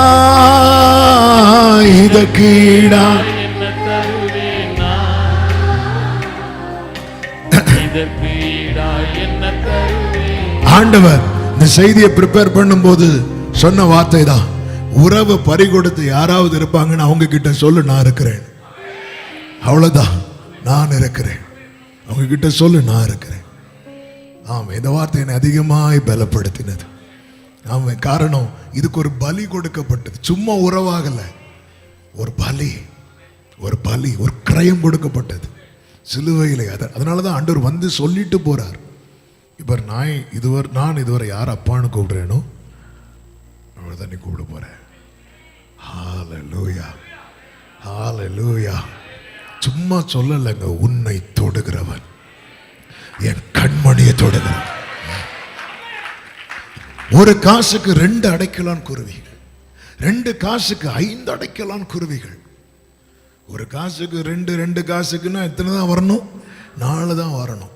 ஆண்டவர் இந்த செய்தியை ப்ரிப்பேர் பண்ணும்போது சொன்ன வார்த்தை தான், உறவு பறிகொடுத்து யாராவது இருப்பாங்கன்னு அவங்க கிட்ட சொல்லு, நான் இருக்கிறேன். அவ்வளவுதான், நான் இருக்கிறேன். அவங்க கிட்ட சொல்லு, நான் இருக்கிறேன். ஆமா, இந்த வார்த்தை என்னை அதிகமாய் பலப்படுத்தினது. ஆமா, காரணம் இதுக்கு ஒரு பலி கொடுக்கப்பட்டது. சும்மா உறவாகல, ஒரு பலி, ஒரு கிரயம் கொடுக்கப்பட்டது சிலுவையிலே. அதனாலதான் ஆண்டவர் வந்து சொல்லிட்டு போறார், இப்ப நான் இதுவரை யார் அப்பான்னு கூப்பிடுறேனோ அவர்தான் நீ கூப்பிட போற. ஹல்லேலூயா, ஹல்லேலூயா. சும்மா சொல்லலைங்க, உன்னை தொடுகிறவன், என் கண்மணியை தொடுகிறவன். ஒரு காசுக்கு 2 அடைக்கலான் குருவிகள், 2 காசுக்கு 5 அடைக்கலான் குருவிகள். ஒரு காசுக்கு 2 காசுக்குன்னா எத்தனை தான் வரணும்? 4 தான் வரணும்.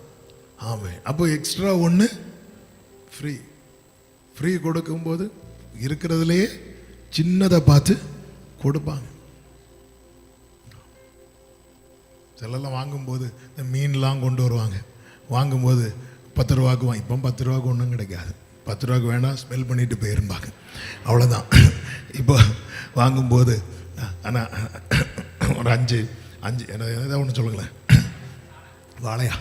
ஆமே. அப்போ எக்ஸ்ட்ரா 1 ஃப்ரீ கொடுக்கும்போது இருக்கிறதுலையே சின்னதை பார்த்து கொடுப்பாங்க. சிலர்லாம் வாங்கும்போது இந்த மீன்லாம் கொண்டு வருவாங்க. வாங்கும்போது 10 ரூபாய்க்கு இப்போ 10 ரூபாய்க்கு ஒன்றும் கிடைக்காது. 10 ரூபாய்க்கு வேணால் ஸ்மெல் பண்ணிட்டு போயிருப்பாங்க, அவ்வளோதான். இப்போ வாங்கும்போது ஆனால் ஒரு அஞ்சு என்ன ஏதாவது ஒன்று சொல்லுங்களேன், வாழையா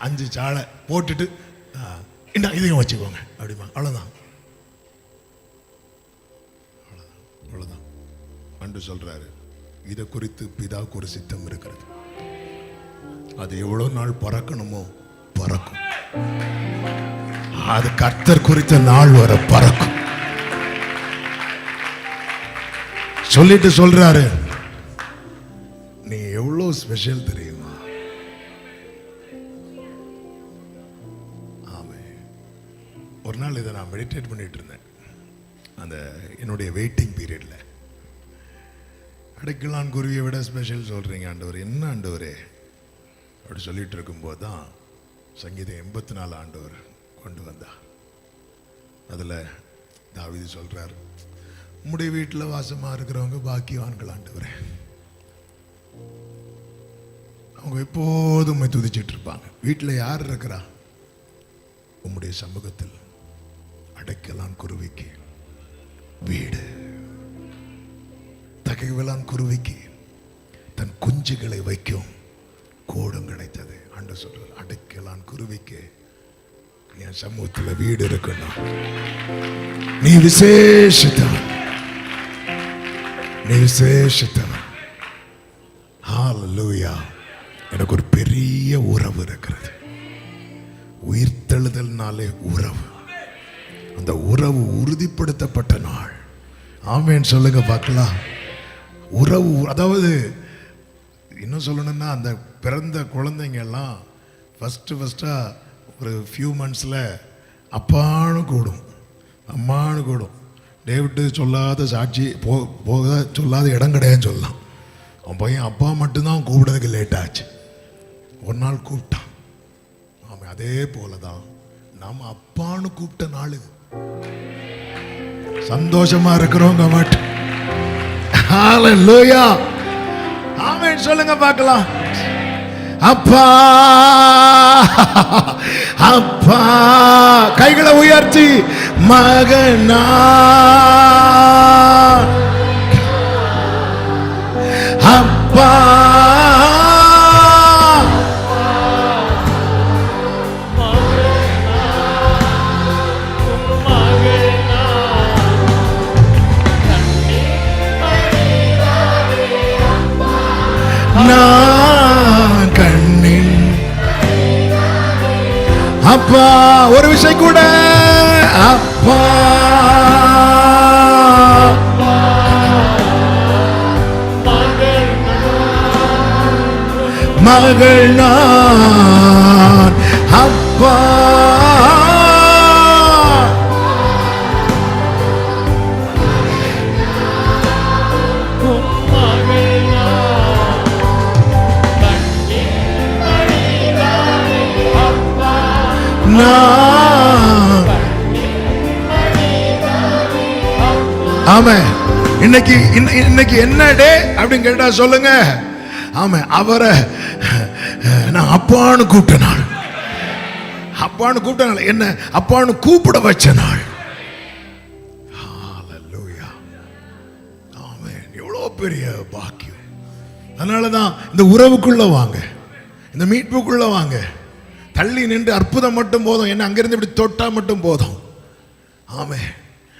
5 சாலை போட்டுட்டு இன்னும் இதையும் வச்சுக்கோங்க அப்படிமா, அவ்வளோதான். அவ்வளோதான். அன்று சொல்றாரு, இதை குறித்து பிதாவுக்கு ஒரு சித்தம் இருக்கிறது. அது எவ்வளவு நாள் பறக்கணுமோ பறக்கும். அது கர்த்தர் குறித்த நாள் வர பறக்கும். சொல்லிட்டு சொல்றாரு, நீ எவ்வளவு ஸ்பெஷல் தெரியுமா? ஆமே. ஒரு நாள் இதை நான் மெடிடேட் பண்ணிட்டு இருந்தேன், அந்த என்னுடைய வெயிட்டிங் பீரியட்ல. அடைக்கலான் குருவியை விட ஸ்பெஷல் சொல்றீங்க ஆண்டவர், என்ன ஆண்டவரே அப்படி சொல்லிட்டு இருக்கும்போது தான் சங்கீதம் 84 ஆண்டவர் கொண்டு வந்தா. அதுல தாவீது சொல்றார், உம்முடைய வீட்டில் வாசமா இருக்கிறவங்க பாக்கியவான்கள் ஆண்டவரே, அவங்க எப்போதும் துதிச்சிட்டு இருப்பாங்க. வீட்டில் யார் இருக்கிறா? உம்முடைய சமூகத்தில் அடைக்கலான் குருவிக்கு வீடு. தகைவலான் குருவிக்கு தன் குஞ்சுகளை வைக்கும் கூடம் கிடைத்தது. ஆண்டவர் சொல்றார், அடைக்கலான் குருவிக்கு என் சமூகத்தில் வீடு இருக்கணும். நீ விசேஷித்தவன், நீ விசேஷித்தவன். ஹல்லேலூயா. எனக்கு ஒரு பெரிய உறவு இருக்கிறது. உயிர்த்தெழுதல்னாலே உறவு. அந்த உறவு உறுதிப்படுத்தப்பட்ட நாள். ஆமென் சொல்லுங்க பார்க்கலாம். உறவு, அதாவது இன்னும் சொல்லணும்னா, அந்த பிறந்த குழந்தைங்க எல்லாம் ஃபஸ்ட்டா ஒரு ஃபியூ மந்த்ஸில் அப்பான்னு கூடும், அம்மானு கூடும். டேவிட்டு சொல்லாத சாட்சி போக சொல்லாத இடம் கிடையாதுன்னு சொல்லலாம். அவன் பையன் அப்பா மட்டும்தான் கூப்பிடுறதுக்கு லேட் ஆச்சு. ஒரு நாள் கூப்பிட்டான். ஆமாம், அதே போல தான் நாம் அப்பான்னு கூப்பிட்ட நாள் இது. சந்தோஷமா இருக்கிறவங்க மட்டும் ஹல்லேலூயா ஆமென் சொல்லுங்க பார்க்கலாம். அப்பா அப்பா கைகளை உயர்த்தி, மகனா அப்பா நான் கண்ணின் அப்பா. ஒரு விஷயம் கூட, அப்பா மகள் நான் அப்பா. ஆமா, இன்னைக்கு என்ன டே அப்படின்னு கேட்டா சொல்லுங்க. ஆமா, அவரை நான் அப்பான்னு கூப்பிட்ட நாள். அப்பான்னு கூப்பிட்ட நாள், என்ன அப்பான்னு கூப்பிட வச்ச நாள். ஹல்லேலூயா ஆமென். எவ்வளவு பெரிய பாக்கியம். அதனாலதான் இந்த உறவுக்குள்ள வாங்க, இந்த மீட்புக்குள்ள வாங்க. தள்ளி நின்று அற்புதம் மட்டும் போதும், என்ன அங்கிருந்து இப்படி தொட்டா மட்டும் போதும். ஆமே,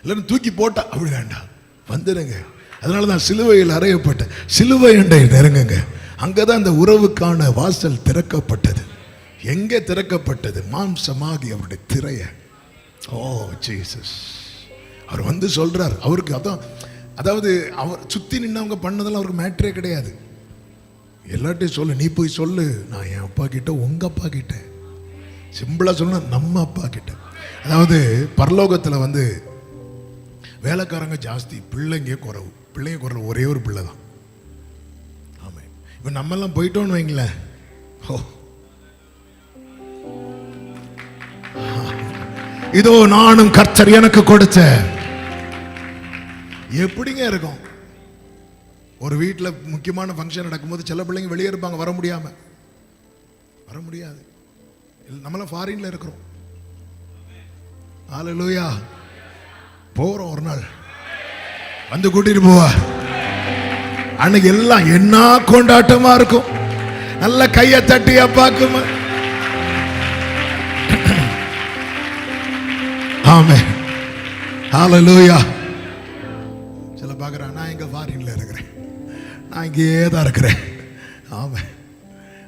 எல்லாரும் தூக்கி போட்டா அப்படி வேண்டாம், வந்துடுங்க. அதனாலதான் சிலுவையில் அறையப்பட்ட சிலுவை அண்டை நெருங்குங்க. அங்கதான் இந்த உறவுக்கான வாசல் திறக்கப்பட்டது. எங்கே திறக்கப்பட்டது? மாம்சமாகி அவருடைய திரைய. ஓ ஜீசஸ், அவர் வந்து சொல்றார். அவருக்கு அதான், அதாவது அவர் சுத்தி நின்னவங்க பண்ணதெல்லாம் அவருக்கு மேட்டரே கிடையாது. எல்லார்ட்டையும் சொல்லு, நீ போய் சொல்லு, நான் என் அப்பா கிட்ட, உங்க அப்பா கிட்ட, சிம்பிளா சொல்ல நம்ம அப்பா கிட்ட. அதாவது பரலோகத்தில் வந்து வேலைக்காரங்க ஜாஸ்தி, பிள்ளைங்க குறைவு. பிள்ளைங்க குறைவு, ஒரே ஒரு பிள்ளை தான். ஆமாம், இப்போ நம்மெல்லாம் போயிட்டோன்னு வைங்களேன், ஓ இதோ நானும் கர்த்தர் எனக்கு கொடுத்த, எப்படிங்க இருக்கும்? ஒரு வீட்டில் முக்கியமான ஃபங்க்ஷன் நடக்கும்போது சில பிள்ளைங்க வெளியே இருப்பாங்க, வர முடியாது. நம்மளாம் ஃபாரின்ல இருக்கிறோம். ஹல்லேலூயா. போறோம், ஒரு நாள் வந்து கூட்டிட்டு போவார். அன்னைக்கு எல்லாம் என்ன கொண்டாட்டமா இருக்கும். நல்ல கையை தட்டி அப்பாக்கும். ஆமென். ஹல்லேலூயா. சில பார்க்குறான், நான் எங்க ஃபாரின்ல இருக்கிறேன், நான் இங்கேயே தான் இருக்கிறேன். ஆமென்.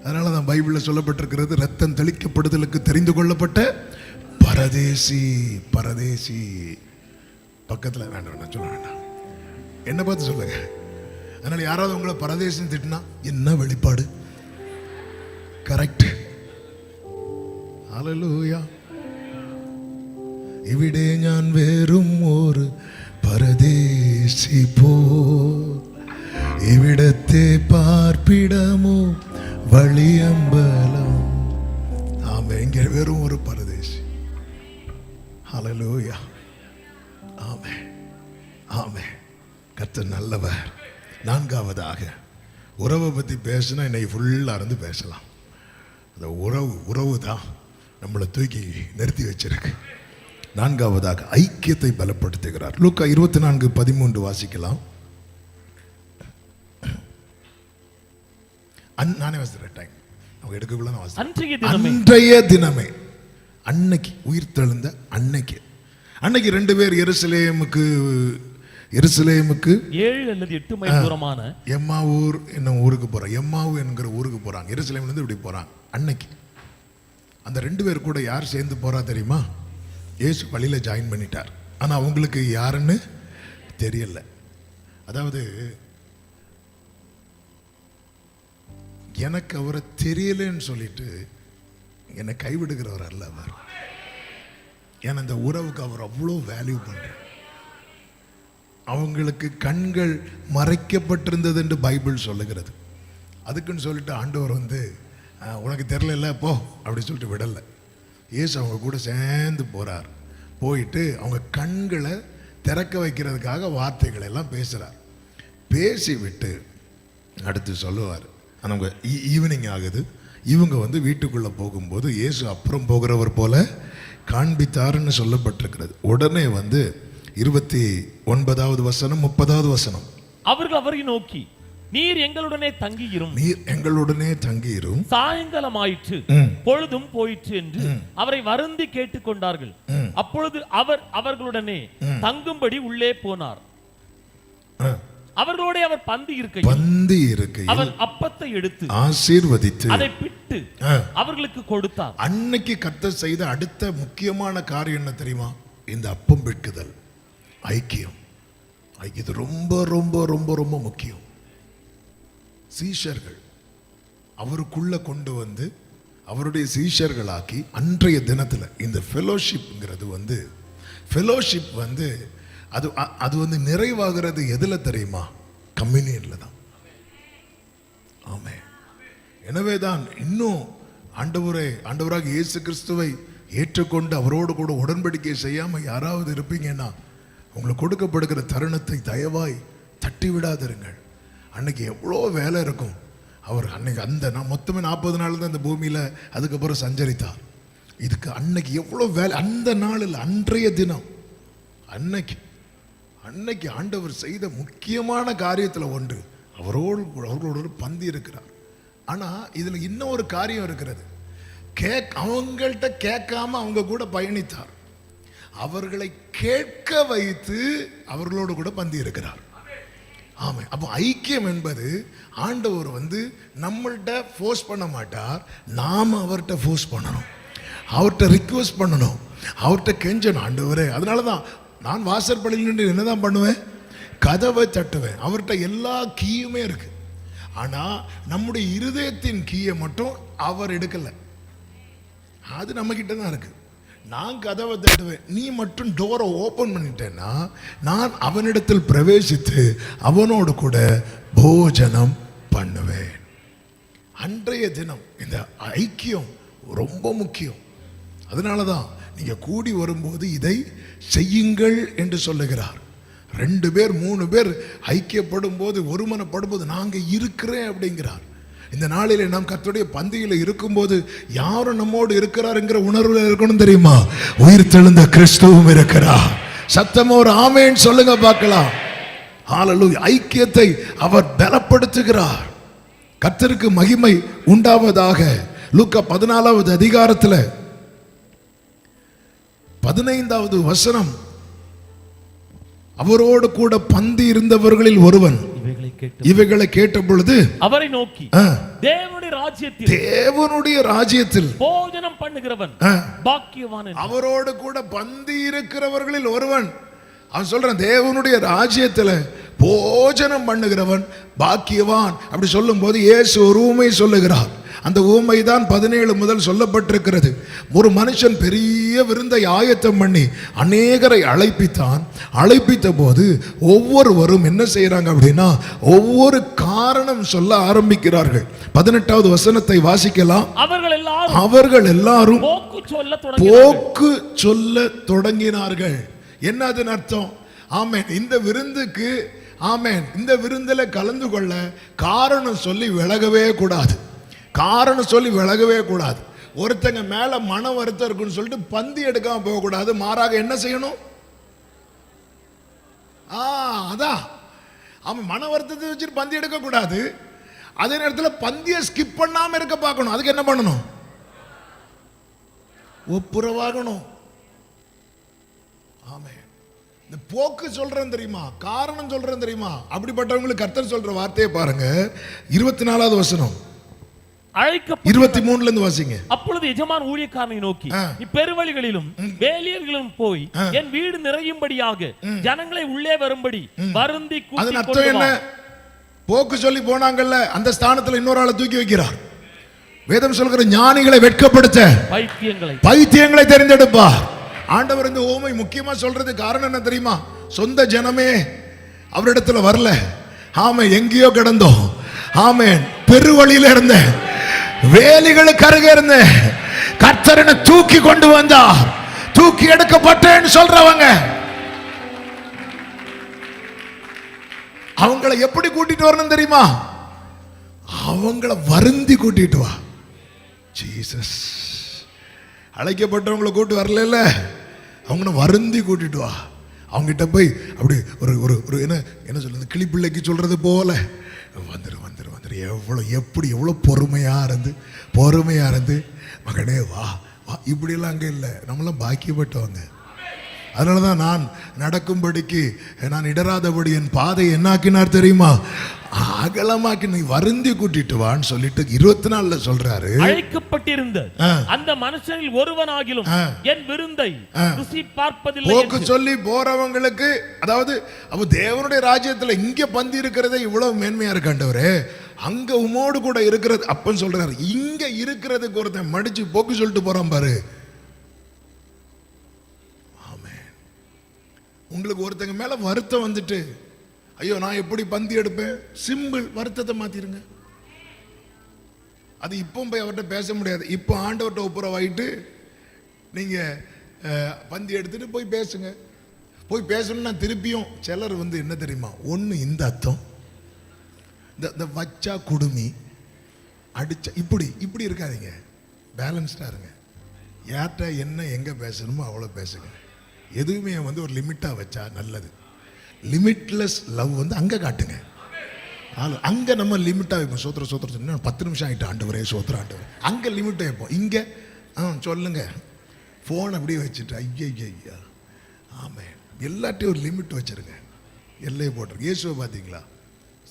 அதனால தான் பைபிளில் சொல்லப்பட்டிருக்கிறது, ரத்தம் தெளிக்கப்படுதலுக்கு தெரிந்து கொள்ளப்பட்ட பரதேசி. பரதேசி பக்கத்தில் வேண்டாம், சொல்ல வேண்டாம், என்ன பார்த்து சொல்லுங்க. அதனால யாராவது உங்களை பரதேசின்னு திட்டினா என்ன வெளிப்பாடு? கரெக்ட். ஹல்லேலூயா. ഇവിടെ ഞാൻ വെറും ഒരു പരദേശി പോ, ഇവിടത്തെ പാർപ്പിടമോ വഴിയമ്പലം. ആമേൻ. ഇങ്ങനെ വെറും ഒരു പരദേശി. ഹല്ലേലൂയ. ஆமென். ஆமென். கர்த்தர் நல்லவர். நான்காவதாக உறவை பற்றி பேசினா இன்னைக்கு ஃபுல்லாக இருந்து பேசலாம். அந்த உறவு தான் நம்மளை தூக்கி நிறுத்தி வச்சிருக்கு. நான்காவதாக ஐக்கியத்தை பலப்படுத்துகிறார். லூக்கா 24:13 வாசிக்கலாம். நானே வாசிக்கிறேன், டைம் அவங்க எடுக்கக்குள்ள நான் வாசிக்கிறேன். அன்றைய தினமே, அன்னைக்கு உயிர்த்தெழுந்த அன்னைக்கு 2 பேர் எருசலேமுக்கு 7 அல்லது 8 மைல் தூரமான எம்மாவூர் என்னும் ஊருக்கு போறாங்க. எம்மாவு என்கிற ஊருக்கு போறாங்க. எருசலேம்ல இருந்து இப்படி போறாங்க. அன்னைக்கு அந்த 2 பேர் கூட யார் சேர்ந்து போறா தெரியுமா? இயேசு வழியில ஜாயின் பண்ணிட்டார். ஆனா அவங்களுக்கு யாருன்னு தெரியல. அதாவது எனக்கு அவரை தெரியலன்னு சொல்லிட்டு என்னை கைவிடுகிறவர் அல்ல அவர். ஏன்னா இந்த உறவுக்கு அவர் அவ்வளோ வேல்யூ பண்றார். அவங்களுக்கு கண்கள் மறைக்கப்பட்டிருந்தது என்று பைபிள் சொல்லுகிறது. அதுக்குன்னு சொல்லிட்டு ஆண்டவர் வந்து உனக்கு தெரியல போ அப்படி சொல்லிட்டு விடலை. இயேசு அவங்க கூட சேர்ந்து போறார். போயிட்டு அவங்க கண்களை திறக்க வைக்கிறதுக்காக வார்த்தைகளை எல்லாம் பேசுறார். பேசி விட்டு அடுத்து சொல்லுவார். அவங்க ஈவினிங் ஆகுது. இவங்க வந்து வீட்டுக்குள்ள போகும்போது இயேசு அப்புறம் போகிறவர் போல காண்பித்தாருன்னு சொல்லப்பட்டிருக்கிறது. உடனே வந்து 29வது வசனம் 30வது வசனம், அவர்கள் அவரை நோக்கி, நீர் எங்களுடனே தங்கியிரும், சாயங்காலம் ஆயிற்று, பொழுதும் போயிற்று என்று அவரை வருந்தி கேட்டுக்கொண்டார்கள். அப்பொழுது அவர் அவர்களுடனே தங்கும்படி உள்ளே போனார். அவர்களோட அவர் பந்தி இருக்கையில் அவர் அப்பத்தை எடுத்து ஆசீர்வதித்து அதை பிட்டு அவர்களுக்கு கொடுத்தார். அன்னைக்கு கர்த்தர் செய்த அடுத்த முக்கியமான காரியம் என்ன தெரியுமா? இந்த அப்பம் பிட்குதல், ஐக்கியம். இது ரொம்ப ரொம்ப ரொம்ப ரொம்ப முக்கியம். சீஷர்கள் அவருக்குள்ள கொண்டு வந்து அவருடைய சீஷர்களாக்கி அன்றைய தினத்துல இந்த ஃபெலோஷிப்ங்கிறது வந்து அது வந்து நிறைவாகிறது எதுல தெரியுமா? கம்யூனியன்ல தான். ஆமென். எனவேதான் இன்னும் ஆண்டவராக இயேசு கிறிஸ்துவை ஏற்றுக்கொண்டு அவரோடு கூட உடன்படிக்கை செய்யாம யாராவது இருப்பீங்கன்னா உங்களுக்கு கொடுக்கப்படுகிற தருணத்தை தயவாய் தட்டி விடாதிருங்கள். அன்னைக்கு எவ்வளோ வேலை இருக்கும். அவர் அன்னைக்கு மொத்தமே 40 நாள் தான் இந்த பூமியில அதுக்கப்புறம் சஞ்சரித்தார். இதுக்கு அன்னைக்கு எவ்வளோ வேலை. அந்த நாளில் அன்றைய தினம் அன்னைக்கு ஆண்டவர் செய்த முக்கியமான காரியத்தில் ஒன்று அவர்களோடு பந்தி இருக்கிறார். ஆனா இதுல இன்னொரு காரியம் இருக்கிறது. அவங்கள்ட்ட கேட்காம அவங்க கூட பயணித்தார். அவர்களை கேட்க வைத்து அவர்களோடு கூட பந்தி இருக்கிறார். ஆமா. அப்போ ஐக்கியம் என்பது ஆண்டவர் வந்து நம்மள்ட்ட ஃபோர்ஸ் பண்ண மாட்டார். நாம அவர்கிட்ட ஃபோர்ஸ் பண்ணணும், அவர்கிட்ட ரிக்வெஸ்ட் பண்ணணும், அவர்கிட்ட கெஞ்சணும். ஆண்டவரே, அதனாலதான் நான் வாசற்படியில் நின்று என்னதான் பண்ணுவேன்? கதவை தட்டுவேன். அவர்கிட்ட எல்லா கீயுமே இருக்கு. ஆனா நம்முடைய இருதயத்தின் கீயை மட்டும் அவர் எடுக்கல. அது நம்ம கிட்ட தான் இருக்கு. நான் கதவை தட்டுவேன், நீ மட்டும் டோரை ஓபன் பண்ணிட்டேன்னா நான் அவனிடத்தில் பிரவேசித்து அவனோடு கூட போஜனம் பண்ணுவேன். அன்றைய தினம் இந்த ஐக்கியம் ரொம்ப முக்கியம். அதனாலதான் நீங்க கூடி வரும்போது இதை செய்யுங்கள் என்று சொல்லுகிறார். 2 பேர் 3 பேர் ஐக்கியப்படும் போது, ஒருமனப்படும் போது நாங்க இருக்கிறேன் அப்படிங்கிறார். இந்த நாளிலே நாம் கர்த்தருடைய பந்தியில இருக்கும்போது யாரும் நம்மோடு இருக்கிறாருங்கிற உணர்வுல இருக்கணும் தெரியுமா? உயிர் தெழுந்த கிறிஸ்துவும் இருக்கிறார். சத்தமா ஒரு ஆமென் சொல்லுங்க பார்க்கலாம். ஹalleluya. ஐக்கியத்தை அவர் பலப்படுத்துகிறார். கர்த்தருக்கு மகிமை உண்டாவதாக. லூக்கா 14வது அதிகாரத்துல 15வது வசனம், அவரோடு கூட பந்தி இருந்தவர்களில் ஒருவன் இவைகளை கேட்ட பொழுது அவரை நோக்கி, தேவனுடைய ராஜ்யத்தில் போஜனம் பண்ணுகிறவன் பாக்கியவான். அவரோடு கூட பந்தி இருக்கிறவர்களில் ஒருவன், அவன் சொல்றான் தேவனுடைய ராஜ்யத்துல போஜனம் பண்ணுகிறவன் பாக்கியவான். அப்படி சொல்லும் போது இயேசு ஒரு ஊமை சொல்லுகிறார். அந்த ஊமை தான் 17 முதல் சொல்லப்பட்டிருக்கிறது. ஒரு மனுஷன் பெரிய விருந்தை ஆயத்தம் பண்ணி அநேகரை அழைப்பித்தான். அழைப்பித்த போது ஒவ்வொருவரும் என்ன செய்யறாங்க அப்படின்னா, ஒவ்வொரு காரணம் சொல்ல ஆரம்பிக்கிறார்கள். 18வது வசனத்தை வாசிக்கலாம். அவர்கள் எல்லாரும் போக்கு சொல்ல தொடங்கினார்கள். என்ன அதன் அர்த்தம்? ஆமென். இந்த விருந்துக்கு, ஆமென், இந்த விருந்தில கலந்து கொள்ள காரணம் சொல்லி விலகவே கூடாது. காரணம் சொல்லி விலகவே கூடாது. ஒருத்தங்க மேல மன வருத்தம் இருக்குன்னு சொல்லிட்டு பந்தி எடுக்காம போக கூடாது. மாறாக என்ன செய்யணும்? அதான் அவன் மன வருத்தத்தை வச்சுட்டு பந்தி எடுக்க கூடாது. அதே நேரத்தில் பந்தியை ஸ்கிப் பண்ணாம இருக்க பார்க்கணும். அதுக்கு என்ன பண்ணணும்? ஒப்புரவாகணும். ஆமே. இந்த போக்கு சொல்றேன் தெரியுமா, காரணம் சொல்றேன் தெரியுமா, அப்படிப்பட்டவங்களுக்கு கர்த்தர் சொல்ற வார்த்தையை பாருங்க. 24வது வசனம் 23ல இருந்து வாசிங்க. அப்பொழுது எஜமான் ஊழியக்காரனை நோக்கி, இப்பெருவழிகளிலும் வேலியர்களிலும் போய் என் வீடு நிறையும்படியாக ஜனங்களை உள்ளே வரும்படி வருந்தி கூட்டி கொண்டு வா. அர்த்தம் என்ன? போக்கு சொல்லி போனாங்கல்ல, அந்த ஸ்தானத்துல இன்னொரு ஆளை தூக்கி வைக்கிறார். வேதம் சொல்கிற ஞானிகளை வெட்கப்படுத்த பைத்தியங்களை தெரிந்தெடுப்பார். ஆண்டவர் இந்த ஓமை முக்கியமா சொல்றது காரணம் என்ன தெரியுமா? சொந்த ஜனமே அவரிடத்துல வரல. ஆமே, எங்கேயோ கிடந்தோம். ஆமேன், பெருவழியில இருந்த வேலிகளுக்கு அருகே இருந்த கர்த்தரனை தூக்கி கொண்டு வந்தார். தூக்கி எடுக்கப்பட்டேன்னு சொல்றவங்க அவங்களை எப்படி கூட்டிட்டு வரணும் தெரியுமா? அவங்கள வருந்தி கூட்டிட்டு வா. ஜீசஸ் அழைக்கப்பட்டவங்களை கூட்டி வரல, அவங்கள வருந்தி கூட்டிட்டு வா. அவங்ககிட்ட போய் அப்படி ஒரு ஒரு ஒரு என்ன சொல்றது, கிளிப்பிள்ளைக்கு சொல்றது போல வந்துரு வந்துரு வந்துரு, எவ்வளோ பொறுமையா இருந்து மகனே வா வா, இப்படியெல்லாம் அங்கே இல்லை. நம்மளாம் பாக்கியப்பட்டவங்க. அதனால தான் நான் நடக்கும்படிக்கு, நான் இடராதபடி என் பாதை என்னாக்கினார் தெரியுமா? அகலமாக்கி நீ வருந்தி கூட்டிட்டு வான்னு சொல்லிட்டு 24ல சொல்றாரு. அழைக்கப்பட்டிருந்த அந்த மனுஷனில் ஒருவனாகிலும் என் விருந்தை ருசி பார்ப்பதில்லை. போக்கு சொல்லி போறவங்களுக்கு, அதாவது அவ தேவனுடைய ராஜ்யத்துல இங்க பந்தி இருக்கிறதே இவ்வளவு மேன்மையா இருக்காண்டவரே, அங்க உமோடு கூட இருக்கிறது அப்பன்னு சொல்றாரு. இங்க இருக்கிறதுக்கு ஒருத்தன் மடிச்சு போக்கு சொல்லிட்டு போறான் பாரு. உங்களுக்கு ஒருத்தங்க மேல வருத்தம் வந்துட்டு, ஐயோ நான் எப்படி பந்தி எடுப்பேன், சிம்பிள், வருத்தத்தை மாத்திருங்க. அது இப்போ போய் அவர்கிட்ட பேச முடியாது. இப்போ ஆண்டவர்கிட்ட ஒப்புரவாயிட்டு நீங்க பந்தி எடுத்துட்டு போய் பேசுங்க. போய் பேசணும்னா திருப்பியும் சிலர் என்ன தெரியுமா, ஒன்று இந்த அர்த்தம், இந்த வச்சா குடுமி அடிச்சா இப்படி இருக்காதீங்க. பேலன்ஸ்டா இருங்க. யார்கிட்ட என்ன எங்க பேசணுமோ அவ்வளோ பேசுங்க. எதுவுமே ஒரு லிமிட்டா வச்சா நல்லது. லிமிட்லெஸ் லவ் அங்க காட்டுங்க. அங்க நம்ம லிமிட்டா வைப்போம். சோத்திரம் 10 நிமிஷம் ஆயிட்டு ஆண்டவரே சோத்திரம் ஆண்டவர், அங்க லிமிட்டா வைப்போம். இங்க சொல்லுங்க, போன் அப்படியே வச்சுட்டு ஐயா. ஆமே, எல்லாத்தையும் ஒரு லிமிட் வச்சிருங்க. எல்லையை போட்டிருக்கு. இயேசுவை பார்த்தீங்களா,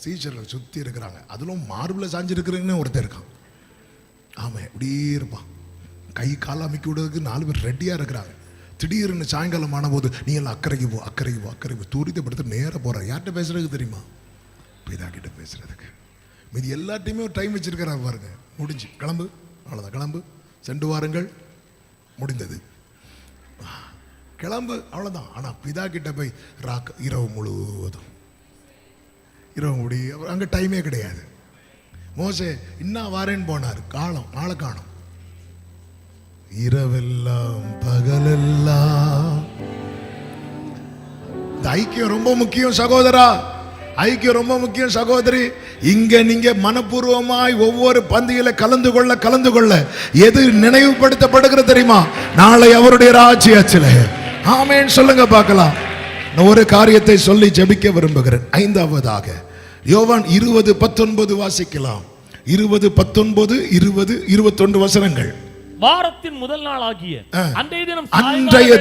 சீச்சர்கள் சுத்தி இருக்கிறாங்க. அதிலும் மார்பில் சாஞ்சிருக்கிறீங்கன்னு ஒருத்தர் இருக்கான். ஆமே, இப்படியே இருப்பான். கை கால் அமைக்க விடுறதுக்கு 4 பேர் ரெடியா இருக்கிறாங்க. திடீர்னு சாயங்காலம் ஆன போது நீ எல்லாம் அக்கறைக்கு போ தூரித்தப்படுத்த நேராக போற. யார்கிட்ட பேசுறதுக்கு தெரியுமா? பிதா கிட்ட பேசுறதுக்கு. மீதி எல்லாத்தையுமே ஒரு டைம் வச்சிருக்கிறாங்க பாருங்க. முடிஞ்சு கிளம்பு, அவ்வளோதான், கிளம்பு, சென்று வாருங்கள், முடிந்தது, கிளம்பு, அவ்வளோதான். ஆனால் பிதா கிட்ட போய் இரவு முழுவதும் முடி, அங்கே டைமே கிடையாது. மோசே இன்னும் வாரேன்னு போனார், ஆளை காணும். இரவெல்லாம் பகலெல்லாம் இந்த ஐக்கியம் ரொம்ப முக்கியம் சகோதரா, ஐக்கியம் ரொம்ப முக்கியம் சகோதரி. இங்க நீங்க மனப்பூர்வமாய் ஒவ்வொரு பந்தியில கலந்து கொள்ள எது நினைவுபடுத்தப்படுகிறது தெரியுமா? நாளை அவருடைய ராஜ்யத்திலே. ஆமென் சொல்லுங்க பார்க்கலாம். நான் ஒரு காரியத்தை சொல்லி ஜெபிக்க விரும்புகிறேன். ஐந்தாவதாக யோவான் 20:19 வாசிக்கலாம். 20:19, 20, 21 வசனங்கள். வாரத்தின் முதல் நாள் ஆகிய அன்றைய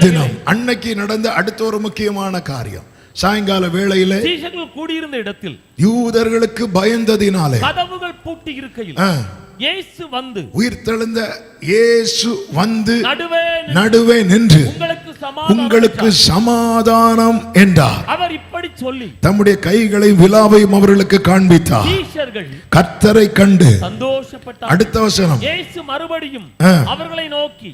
தினம், அன்னைக்கு நடந்த அடுத்த ஒரு முக்கியமான காரியம், சாயங்கால வேளையிலே சீஷர்கள் கூடியிருந்த இடத்தில் யூதர்களுக்கு பயந்ததினாலே கதவுகள் பூட்டி இருக்கையில் இயேசு வந்து, உயிர்த்தெழுந்த இயேசு வந்து நடுவே நின்று உங்களுக்கு சமாதானம் என்றார். அவர் இப்படி சொல்லி தம்முடைய கைகளை விலாவையும் அவர்களுக்கு காண்பித்தார். சீஷர்கள் கர்த்தரை கண்டு சந்தோஷப்பட்டார். அடுத்த வசனம், இயேசு மறுபடியும் அவர்களை நோக்கி,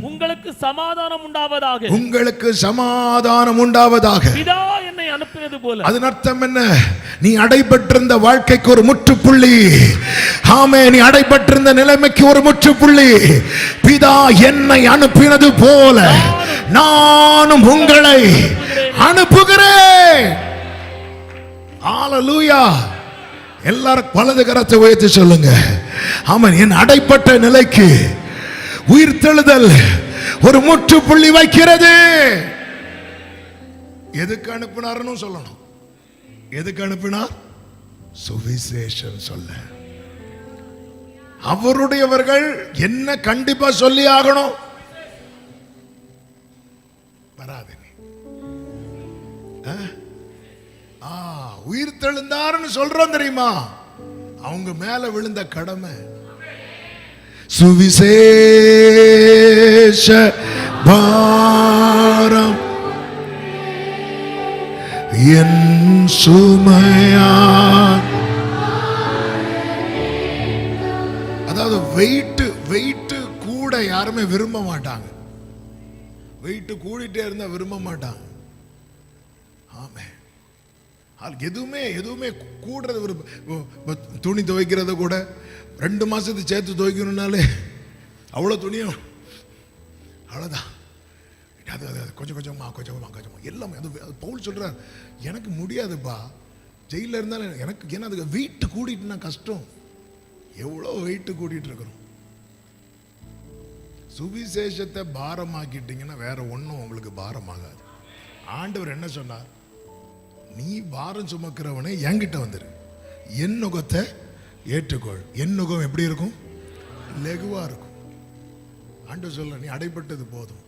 உங்களுக்கு சமாதானம் உண்டாவதாக, உங்களுக்கு சமாதானம் உண்டாவதாக, பிதா என்னை அனுப்பினது போல. அதன் அர்த்தம் என்ன? நீ அடைபட்டிருந்த வாழ்க்கைக்கு ஒரு முற்றுப்புள்ளி. ஆமே, நீ அடைபட்டிருந்த நிலைமைக்கு ஒரு முற்றுப்புள்ளி. பிதா என்னை அனுப்பினது போல நானும் உங்களை அனுப்புகிறேன். ஹல்லேலூயா. எல்லாரும் வலது கரத்தை உயர்த்தி சொல்லுங்க. ஆமென். என் அடைப்பட்ட நிலைக்கு உயிர்த்தெழுதல் ஒரு முற்றுப்புள்ளி வைக்கிறது. எதுக்கு அனுப்பினார்னு சொல்லணும். எதுக்கு அனுப்பினார்? சுவிசேஷம் சொல்ல. அவருடையவர்கள் என்ன கண்டிப்பா சொல்லி ஆகணும். வராது. உயிர் தெழுந்தார்னு சொல்றோம் தெரியுமா? அவங்க மேல விழுந்த கடமை. சுவிசேஷ பாரம் என் சுமையா. அதாவது வெயிட் கூட யாருமே விரும்ப மாட்டாங்க. வெயிட் கூடிட்டே இருந்தா விரும்ப மாட்டாங்க. ஆமே. எதுவுமே கூடுறது விரும்ப. துணி துவைக்கிறத கூட 2 மாசத்துக்கு சேர்த்து துவைக்கணும்னாலே அவ்வளோ துணியும் அவ்வளோதான். அது கொஞ்சம் கொஞ்சமா எல்லாமே. அது பவுல் சொல்றார், எனக்கு முடியாதுப்பா, ஜெயிலில் இருந்தாலும் எனக்கு. ஏன்னா அதுக்கு வெயிட் கூடிட்டுனா கஷ்டம். எவ்வளோ வெயிட் கூட்டிட்டு இருக்கிறோம். சுவிசேஷத்தை பாரமாக்கிட்டீங்கன்னா வேற ஒன்றும் உங்களுக்கு பாரமாகாது. ஆண்டவர் என்ன சொன்னார்? நீ பாரம் சுமக்கிறவனே என்கிட்ட வந்துரு, என் நுகத்தை ஏற்றுக்கொள். என் நுகம் எப்படி இருக்கும்? லெகுவா இருக்கும். ஆண்டவர் சொல்ல, நீ அடைப்பட்டது போதும்,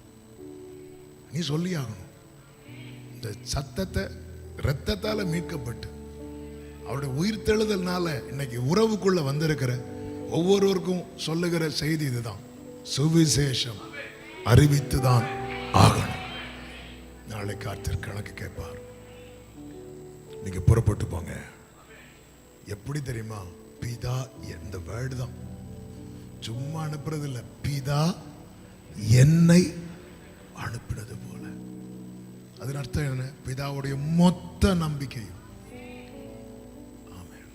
நீ சொல்லி ஆகணும். இந்த சத்தத்தை இரத்தத்தால மீட்கப்பட்டு அவருடைய உயிர்த்தெழுதல்னால இன்னைக்கு உறவுக்குள்ள வந்திருக்கிற ஒவ்வொருவருக்கும் சொல்லுகிற செய்தி இதுதான். சுவிசேஷம் அறிவித்துதான் ஆகணும். நாளை கர்த்தர் கணக்கு கேட்பார். நீங்க புறப்பட்டு போங்க. எப்படி தெரியுமா? பிதா, எந்த வேர்டு தான், சும்மா அனுப்புறது இல்ல. பிதா என்னை அனுப்பினது போல. அதன் அர்த்தம் என்ன? பிதாவுடைய மொத்த நம்பிக்கையும். ஆமென்,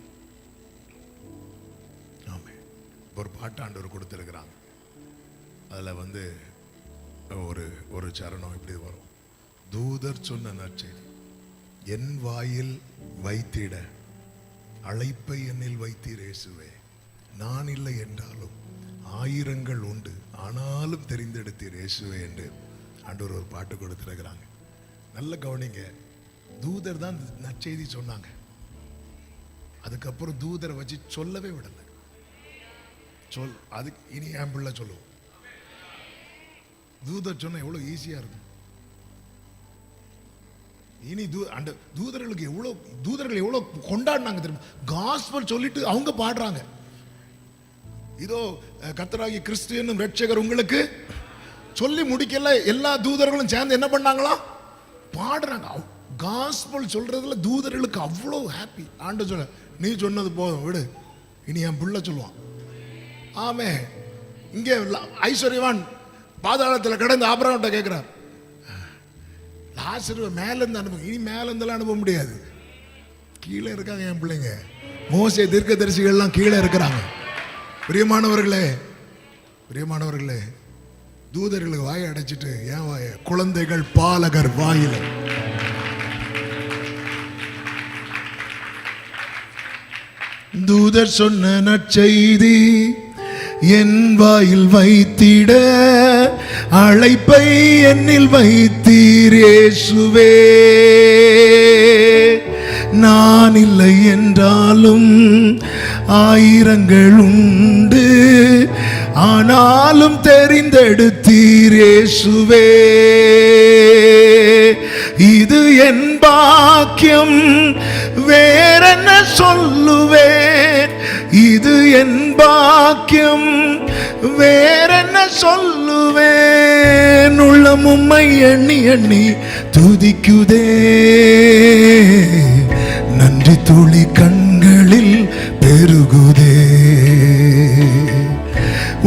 ஆமென். ஒரு பாட்டாண்டவர் கொடுத்திருக்கிறாங்க. அதுல ஒரு சரணம் இப்படி வரும். தூதர் சொன்ன நற்செய்தி என் வாயில் வைத்திட அழைப்பை என்னில் வைத்தீர் இயேசுவே. நான் இல்லை என்றாலும் ஆயிரங்கள் உண்டு, ஆனாலும் தெரிந்தெடுத்தீர் இயேசுவே என்று ஆண்டவர் ஒரு பாட்டு கொடுத்திருக்கிறாங்க. நல்ல கவனிங்க. தூதர் தான் நற்செய்தி சொன்னாங்க. அதுக்கப்புறம் தூதரை வச்சு சொல்லவே விடல. அதுக்கு இனி என் பிள்ளை சொல்லுவோம். தூதர் சொன்ன எவ்வளவு ஈஸியா இருக்கும். இனி தூதர்களுக்கு தூதர்கள் எவ்வளவு கொண்டாடினாங்க தெரியுமா? காஸ்பல் சொல்லிட்டு அவங்க பாடுறாங்க. இதோ கர்த்தராகிய கிறிஸ்து என்னும் இரட்சகர் உங்களுக்கு சொல்லி முடிக்கல. எல்லா தூதர்களும் சேர்ந்து என்ன பண்ணாங்களா? பாடுறாங்க. காஸ்பல் சொல்றதுல தூதர்களுக்கு அவ்வளவு ஹாப்பி. ஆண்டு சொல்ல, நீ சொன்னது போதும் விடு, இனி என் பிள்ளை சொல்லுவான். ஆமே. இங்கே ஐஸ்வர்யவான் பாதாளத்தில் கடந்து ஆபிரகாம்கிட்ட கேட்கிறார், லாசரு மேல இருந்து அனுப்ப. இனி மேல இருந்தெல்லாம் அனுப்ப முடியாது, கீழே இருக்காங்க என் பிள்ளைங்க. மோசே தீர்க்கதரிசிகள்லாம் கீழே இருக்கிறாங்க. பிரியமானவர்களே, பிரியமானவர்களே, தூதர்களுக்கு வாயை அடைச்சிட்டு ஏன் வாய? குழந்தைகள் பாலகர் வாயில தூதர் சொன்ன நற்செய்தி என் வாயில் வைத்திட அழைப்பை என்னில் வைத்தீர் இயேசுவே. நான் இல்லை என்றாலும் ஆயிரங்கள் உண்டு, ஆனாலும் தெரிந்தெடுத்தீர் இயேசுவே. இது என் பாக்கியம், வேறென்ன சொல்லுவேன். இது என் பாக்கியம், வேறென்ன சொல்லுவேன். உள்ளம் உம்மை எண்ணி எண்ணி துதிக்குதே. நன்றி துளி கண்களில் பெருகுதே.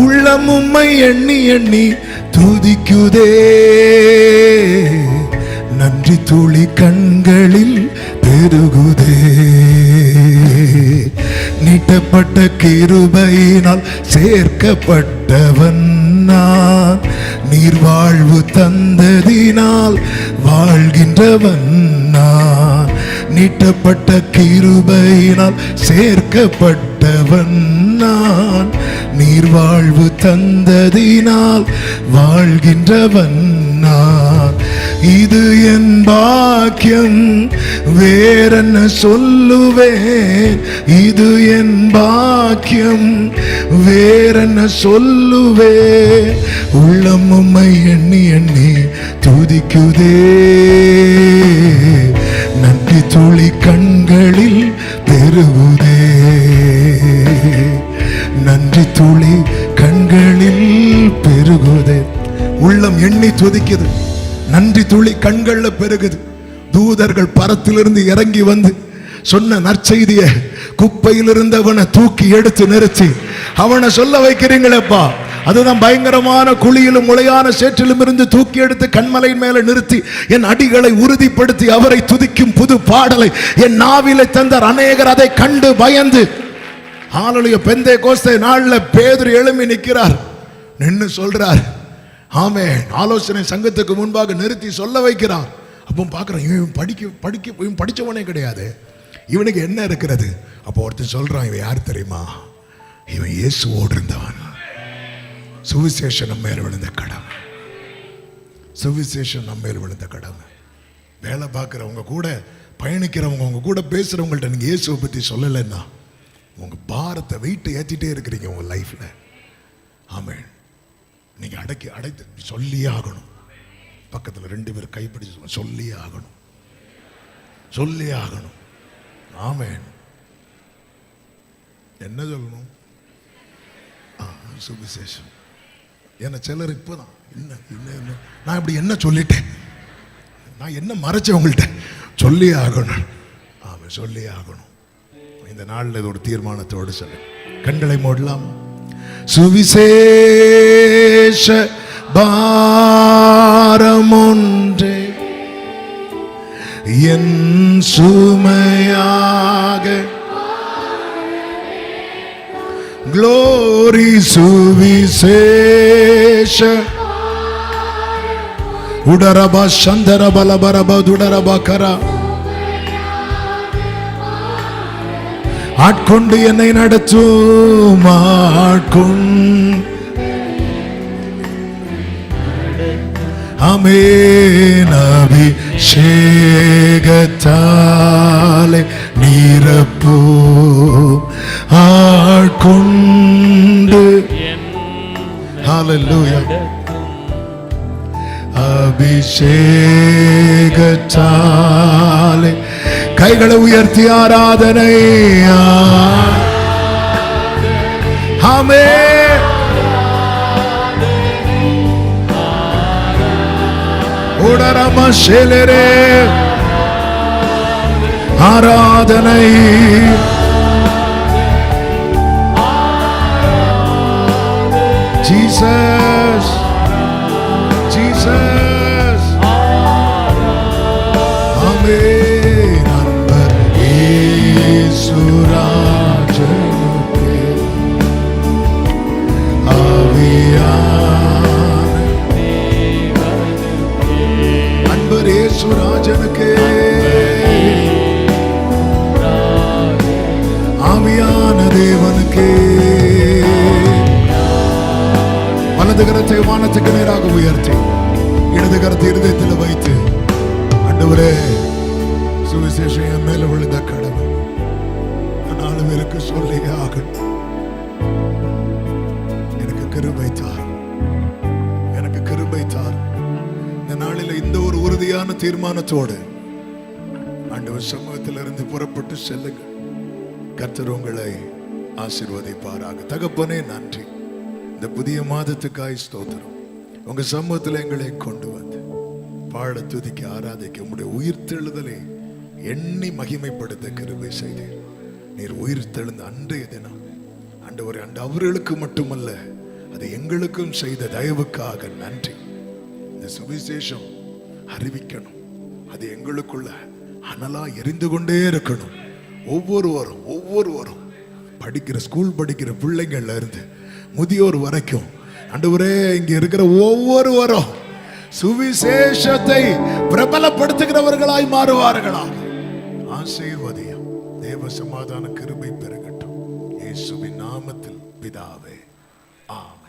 உள்ளம் உம்மை எண்ணி எண்ணி துதிக்குதே. நன்றி துளி கண்களில் பெருகுதே. நீட்டப்பட்ட கிருபையினால் சேர்க்கப்பட்டவன் நான், நீர்வாழ்வு தந்ததினால் வாழ்கின்றவன் நான். நீட்டப்பட்ட கிருபையினால் சேர்க்கப்பட்டவன் நான், நீர்வாழ்வு தந்ததினால் வாழ்கின்றவன் நான். இது என் பாக்கியம், வேறென்ன சொல்லுவேன். இது என் பாக்கியம், வேறென்ன சொல்லுவேன். உள்ளம் உம்மை எண்ணி எண்ணி துதிக்குதே. நன்றி துளி கண்களில் பெருகுதே. நன்றி துளி கண்களில் பெருகுதே. உள்ளம் எண்ணி துதிக்குது. நன்றி துளி கண்கள்ல பெருகுது. தூதர்கள் பரத்திலிருந்து இறங்கி வந்து சொன்ன நற்செய்திய குப்பையில் இருந்தவனை தூக்கி எடுத்து நிறுத்தி அவனை சொல்ல வைக்கிறீங்களேப்பா. அதுதான் பயங்கரமான குழியிலும் முளையான சேற்றிலும் இருந்து தூக்கி எடுத்து கண்மலையின் மேல நிறுத்தி என் அடிகளை உறுதிப்படுத்தி அவரை துதிக்கும் புது பாடலை என் நாவிலை தந்தார். அநேகர் அதை கண்டு பயந்து ஹல்லேலூயா. பெந்தேகோஸ்தே நாள்ல பேதுரு எழும்பி நிற்கிறார். நின்னு சொல்றார் ஆமென். ஆலோசனை சங்கத்துக்கு முன்பாக நிறுத்தி சொல்ல வைக்கிறார். அப்போ பார்க்குறேன், இவன் படித்தவனே கிடையாது, இவனுக்கு என்ன இருக்கிறது? அப்போ ஒருத்தன் சொல்றான், இவன் யார் தெரியுமா? இவன் இயேசுவோடு இருந்தவன். சுவிசேஷம் நம்ம மேல் விழுந்த கடமை. சுவிசேஷம் நம்ம மேல் விழுந்த கடமை. வேலை பார்க்குறவங்க கூட பயணிக்கிறவங்க உங்க கூட பேசுறவங்கள்ட்ட நீங்க இயேசுவை பற்றி சொல்லலைன்னா உங்க பாரத்தை வெயிட்டை ஏற்றிட்டே இருக்கிறீங்க உங்க லைஃப்ல. ஆமென். நீங்க அடைத்து சொல்லியே ஆகணும். பக்கத்தில் 2 பேர் கைப்பிடிச்சு சொல்லியே ஆகணும், சொல்லியே ஆகணும். ஆமென். என்ன சொல்லணும்? சுவிசேஷம். ஏன்னா சிலர் இப்போதான் என்ன நான் இப்படி என்ன சொல்லிட்டேன், நான் என்ன மறைச்சேன் உங்கள்கிட்ட, சொல்லியே ஆகணும். ஆமாம், சொல்லியே ஆகணும். இந்த நாளில் இது ஒரு தீர்மானத்தோடு சொல்லு. கண்களை மூடலாம். சுவிசேஷ பாரமொன்றே என் சுமையாக, க்ளோரி சுவிசேஷ உடரபா சந்தரபலபரப துடரபகரா ஆட்கொண்டு என்னை நடத்தும் ஆமென். அபிஷேகத்தாலே நிரப்பு ஆட்கொண்டு. ஹல்லேலூயா. அபிஷேகத்தாலே கைகளை உயர்த்தி ஆராதனை. ஆமென். உடரம ஷெலரே ஆராதனை. Jesus, Jesus. ஆமென். அன்பர் இயேசுராஜனுக்கு ஆவியான அன்பர் இயேசுராஜனுக்கு ஆவியான தேவனுக்கே. வலது கரத்தை வானத்துக்கு நேராக உயர்த்தி இடது கரத்தை இருதயத்தில் வைத்து, ஆண்டவரே சுவிசேஷம் என் மேல விழுந்த கடவுள், 4 பேருக்கு சொல்லி ஆகணும். எனக்கு கிருபை தார், எனக்கு கிருபை தார். இந்த நாளில் இந்த ஒரு உறுதியான தீர்மானத்தோடு ஆண்டவர் சமூகத்திலிருந்து புறப்பட்டு செல்லுங்கள். கர்த்தர் உங்களை ஆசீர்வதிப்பாராக. தகப்பனே நன்றி, இந்த புதிய மாதத்துக்காய் ஸ்தோத்திரம். உங்க சமூகத்தில் எங்களை கொண்டு வந்து பாட, துதிக்க, ஆராதிக்க உங்களுடைய உயிர்த்தெழுதலை எண்ணி மகிமைப்படுத்த கிருபை செய்தீர். நீர் உயிர்த்தெழுந்த அன்றைய தினம் ஆண்டவரே, அவர்களுக்கு மட்டுமல்ல, அது எங்களுக்கும் செய்த தயவுக்காக நன்றி. இந்த சுவிசேஷம் அறிவிக்கணும், அது எங்களுக்குள்ள அனலா எரிந்து கொண்டே இருக்கணும். ஒவ்வொருவரும் படிக்கிற, ஸ்கூல் படிக்கிற பிள்ளைங்கள்ல இருந்து முதியோர் வரைக்கும் ஆண்டவரே, இங்க இருக்கிற ஒவ்வொருவரும் சுவிசேஷத்தை பிரபலப்படுத்துகிறவர்களாய் மாறுவார்களாக. ஆசீர்வதியம். தேவ சமாதான கிருபை பெருகட்டும். இயேசுவின் நாமத்தில் பிதாவே, ஆமென்.